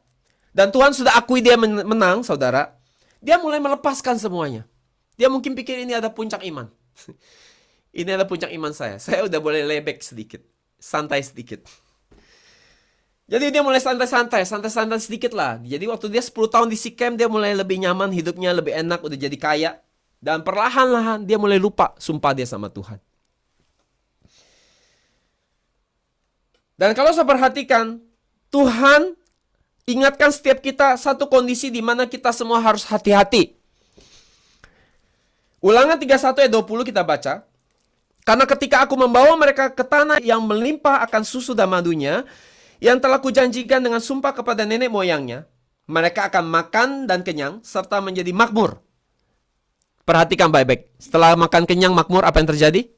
Dan Tuhan sudah akui dia menang, saudara. Dia mulai melepaskan semuanya. Dia mungkin pikir ini ada puncak iman. Ini ada puncak iman saya. Saya udah boleh lebek sedikit. Santai sedikit. Jadi dia mulai santai-santai sedikit lah. Jadi waktu dia 10 tahun di Sikem, dia mulai lebih nyaman, hidupnya lebih enak, udah jadi kaya. Dan perlahan-lahan dia mulai lupa sumpah dia sama Tuhan. Dan kalau saya perhatikan, Tuhan ingatkan setiap kita satu kondisi di mana kita semua harus hati-hati. Ulangan 31 ayat 20 kita baca. Karena ketika aku membawa mereka ke tanah yang melimpah akan susu dan madunya, yang telah kujanjikan dengan sumpah kepada nenek moyangnya, mereka akan makan dan kenyang, serta menjadi makmur. Perhatikan baik-baik. Setelah makan kenyang makmur, apa yang terjadi?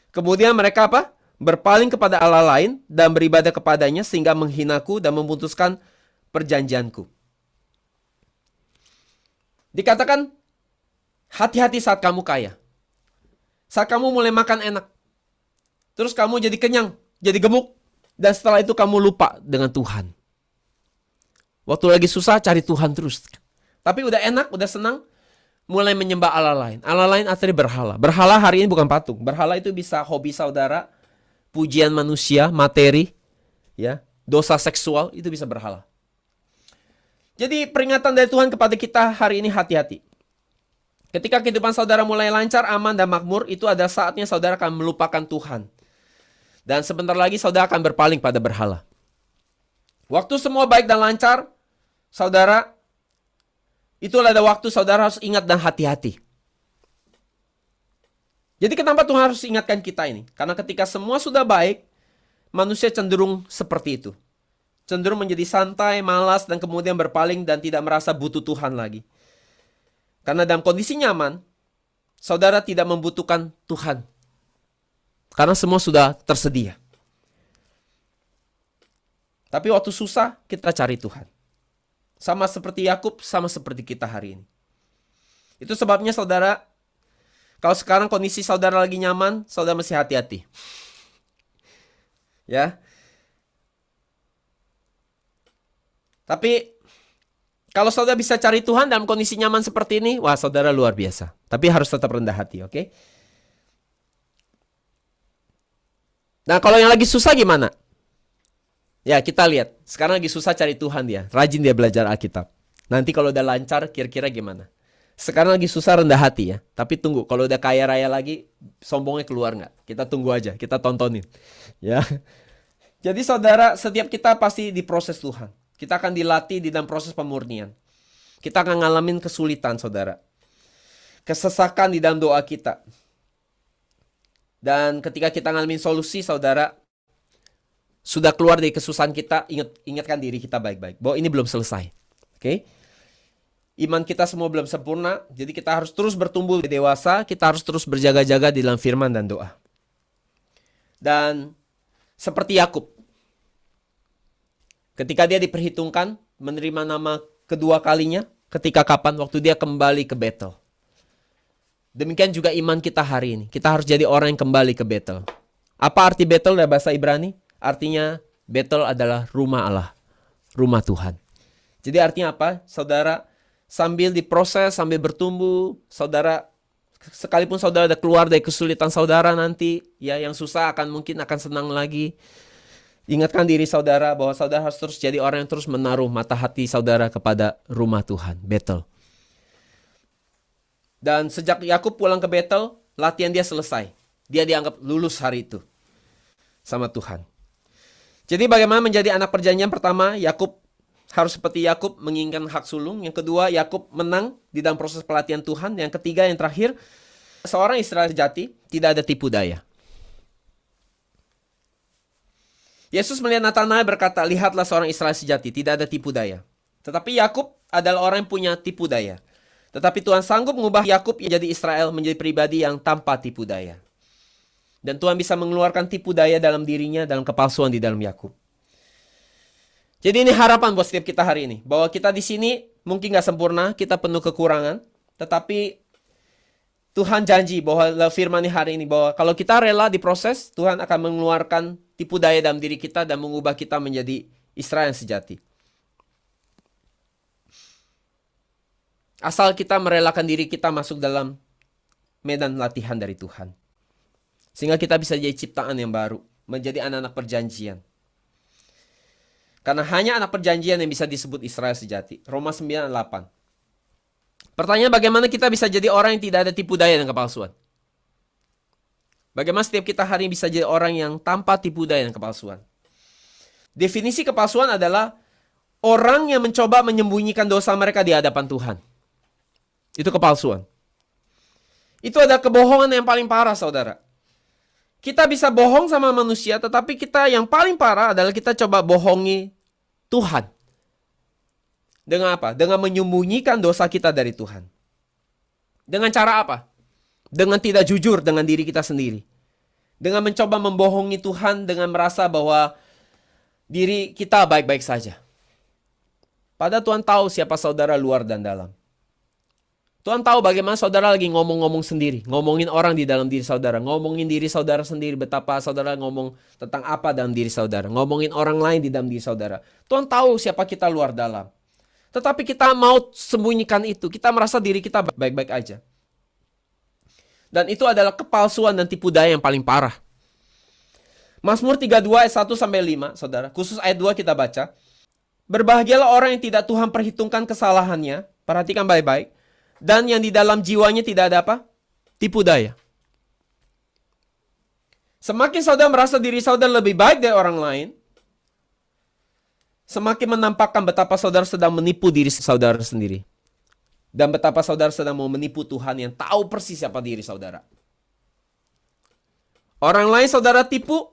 Kemudian mereka apa? Berpaling kepada Allah lain dan beribadah kepadanya sehingga menghinaku dan memutuskan perjanjianku. Dikatakan, hati-hati saat kamu kaya. Saat kamu mulai makan enak. Terus kamu jadi kenyang, jadi gemuk. Dan setelah itu kamu lupa dengan Tuhan. Waktu lagi susah cari Tuhan terus. Tapi udah enak, udah senang, mulai menyembah Allah lain. Allah lain artinya berhala. Berhala hari ini bukan patung. Berhala itu bisa hobi saudara, pujian manusia, materi, ya, dosa seksual, itu bisa berhala. Jadi peringatan dari Tuhan kepada kita hari ini, hati-hati. Ketika kehidupan saudara mulai lancar, aman, dan makmur, itu adalah saatnya saudara akan melupakan Tuhan. Dan sebentar lagi saudara akan berpaling pada berhala. Waktu semua baik dan lancar, saudara, itulah ada waktu saudara harus ingat dan hati-hati. Jadi kenapa Tuhan harus ingatkan kita ini? Karena ketika semua sudah baik, manusia cenderung seperti itu. Cenderung menjadi santai, malas, dan kemudian berpaling dan tidak merasa butuh Tuhan lagi. Karena dalam kondisi nyaman, saudara tidak membutuhkan Tuhan. Karena semua sudah tersedia. Tapi waktu susah, kita cari Tuhan. Sama seperti Yakub, sama seperti kita hari ini. Itu sebabnya saudara, kalau sekarang kondisi saudara lagi nyaman, saudara mesti hati-hati. Ya. Tapi kalau saudara bisa cari Tuhan dalam kondisi nyaman seperti ini, wah saudara luar biasa. Tapi harus tetap rendah hati, oke? Nah, kalau yang lagi susah gimana? Ya, kita lihat. Sekarang lagi susah cari Tuhan dia. Rajin dia belajar Alkitab. Nanti kalau udah lancar, kira-kira gimana? Sekarang lagi susah, rendah hati ya. Tapi tunggu, kalau udah kaya raya lagi, sombongnya keluar nggak? Kita tunggu aja, kita tontonin. Ya. Jadi saudara, setiap kita pasti diproses Tuhan. Kita akan dilatih di dalam proses pemurnian. Kita akan ngalamin kesulitan, saudara. Kesesakan di dalam doa kita. Dan ketika kita ngalamin solusi, saudara, sudah keluar dari kesusahan kita, ingatkan diri kita baik-baik. Bahwa ini belum selesai. Oke? Iman kita semua belum sempurna, jadi kita harus terus bertumbuh dewasa, kita harus terus berjaga-jaga di dalam firman dan doa. Dan seperti Yakub, ketika dia diperhitungkan, menerima nama kedua kalinya, ketika kapan? Waktu dia kembali ke Betel. Demikian juga iman kita hari ini. Kita harus jadi orang yang kembali ke Betel. Apa arti Betel dalam bahasa Ibrani? Artinya Betel adalah rumah Allah. Rumah Tuhan. Jadi artinya apa? Saudara, sambil diproses, sambil bertumbuh, saudara, sekalipun saudara ada keluar dari kesulitan saudara nanti, ya yang susah mungkin akan senang lagi. Ingatkan diri saudara bahwa saudara harus terus jadi orang yang terus menaruh mata hati saudara kepada rumah Tuhan, Betel. Dan sejak Yakub pulang ke Betel, latihan dia selesai. Dia dianggap lulus hari itu sama Tuhan. Jadi bagaimana menjadi anak perjanjian? Pertama, Yakub harus seperti Yakub menginginkan hak sulung. Yang kedua, Yakub menang di dalam proses pelatihan Tuhan. Yang ketiga, yang terakhir, seorang Israel sejati tidak ada tipu daya. Yesus melihat Natanael berkata, lihatlah seorang Israel sejati, tidak ada tipu daya. Tetapi Yakub adalah orang yang punya tipu daya. Tetapi Tuhan sanggup mengubah Yakub menjadi Israel, menjadi pribadi yang tanpa tipu daya. Dan Tuhan bisa mengeluarkan tipu daya dalam dirinya, dalam kepalsuan di dalam Yakub. Jadi ini harapan buat setiap kita hari ini. Bahwa kita di sini mungkin gak sempurna, kita penuh kekurangan. Tetapi Tuhan janji bahwa firman hari ini bahwa kalau kita rela diproses, Tuhan akan mengeluarkan tipu daya dalam diri kita dan mengubah kita menjadi Israel yang sejati. Asal kita merelakan diri kita masuk dalam medan latihan dari Tuhan. Sehingga kita bisa jadi ciptaan yang baru, menjadi anak-anak perjanjian. Karena hanya anak perjanjian yang bisa disebut Israel sejati. Roma 9:8. Pertanyaan, bagaimana kita bisa jadi orang yang tidak ada tipu daya dan kepalsuan? Bagaimana setiap kita hari ini bisa jadi orang yang tanpa tipu daya dan kepalsuan? Definisi kepalsuan adalah orang yang mencoba menyembunyikan dosa mereka di hadapan Tuhan. Itu kepalsuan. Itu adalah kebohongan yang paling parah, saudara. Kita bisa bohong sama manusia, tetapi kita yang paling parah adalah kita coba bohongi Tuhan. Dengan apa? Dengan menyembunyikan dosa kita dari Tuhan. Dengan cara apa? Dengan tidak jujur dengan diri kita sendiri. Dengan mencoba membohongi Tuhan dengan merasa bahwa diri kita baik-baik saja. Padahal Tuhan tahu siapa saudara luar dan dalam. Tuhan tahu bagaimana saudara lagi ngomong-ngomong sendiri. Ngomongin orang di dalam diri saudara. Ngomongin diri saudara sendiri. Betapa saudara ngomong tentang apa dalam diri saudara. Ngomongin orang lain di dalam diri saudara. Tuhan tahu siapa kita luar dalam. Tetapi kita mau sembunyikan itu. Kita merasa diri kita baik-baik aja. Dan itu adalah kepalsuan dan tipu daya yang paling parah. Mazmur 32 ayat 1-5, saudara. Khusus ayat 2 kita baca. Berbahagialah orang yang tidak Tuhan perhitungkan kesalahannya. Perhatikan baik-baik. Dan yang di dalam jiwanya tidak ada apa? Tipu daya. Semakin saudara merasa diri saudara lebih baik dari orang lain, semakin menampakkan betapa saudara sedang menipu diri saudara sendiri. Dan betapa saudara sedang mau menipu Tuhan yang tahu persis siapa diri saudara. Orang lain saudara tipu,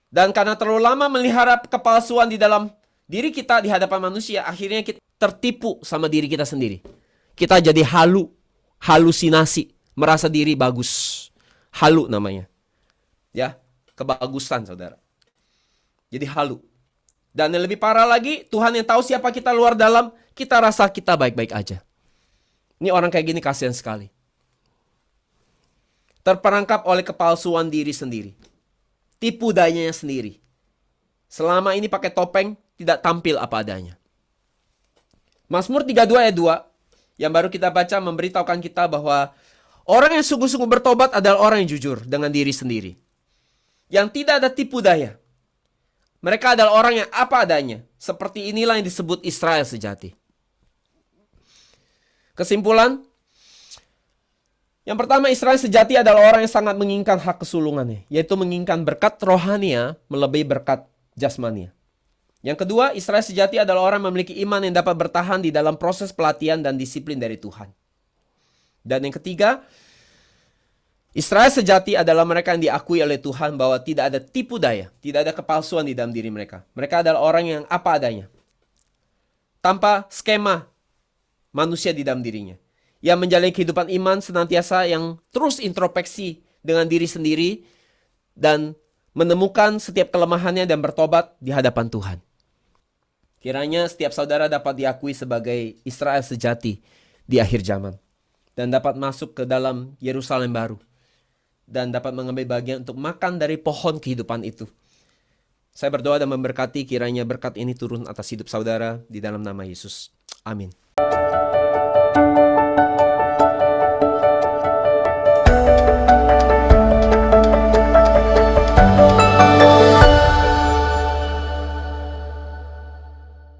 dan karena terlalu lama melihara kepalsuan di dalam diri kita di hadapan manusia, akhirnya kita tertipu sama diri kita sendiri. Kita jadi halusinasi, merasa diri bagus. Halu namanya. Ya, kebagusan saudara. Jadi halu. Dan yang lebih parah lagi, Tuhan yang tahu siapa kita luar dalam, kita rasa kita baik-baik aja. Ini orang kayak gini kasihan sekali. Terperangkap oleh kepalsuan diri sendiri. Tipu dayanya sendiri. Selama ini pakai topeng, tidak tampil apa adanya. Mazmur 32 ayat 2, yang baru kita baca memberitahukan kita bahwa orang yang sungguh-sungguh bertobat adalah orang yang jujur dengan diri sendiri. Yang tidak ada tipu daya. Mereka adalah orang yang apa adanya. Seperti inilah yang disebut Israel sejati. Kesimpulan, yang pertama, Israel sejati adalah orang yang sangat menginginkan hak kesulungannya, yaitu menginginkan berkat rohania melebihi berkat jasmania. Yang kedua, Israel sejati adalah orang yang memiliki iman yang dapat bertahan di dalam proses pelatihan dan disiplin dari Tuhan. Dan yang ketiga, Israel sejati adalah mereka yang diakui oleh Tuhan bahwa tidak ada tipu daya, tidak ada kepalsuan di dalam diri mereka. Mereka adalah orang yang apa adanya, tanpa skema manusia di dalam dirinya. Yang menjalani kehidupan iman senantiasa yang terus introspeksi dengan diri sendiri dan menemukan setiap kelemahannya dan bertobat di hadapan Tuhan. Kiranya setiap saudara dapat diakui sebagai Israel sejati di akhir zaman. Dan dapat masuk ke dalam Yerusalem baru. Dan dapat mengambil bagian untuk makan dari pohon kehidupan itu. Saya berdoa dan memberkati kiranya berkat ini turun atas hidup saudara di dalam nama Yesus. Amin.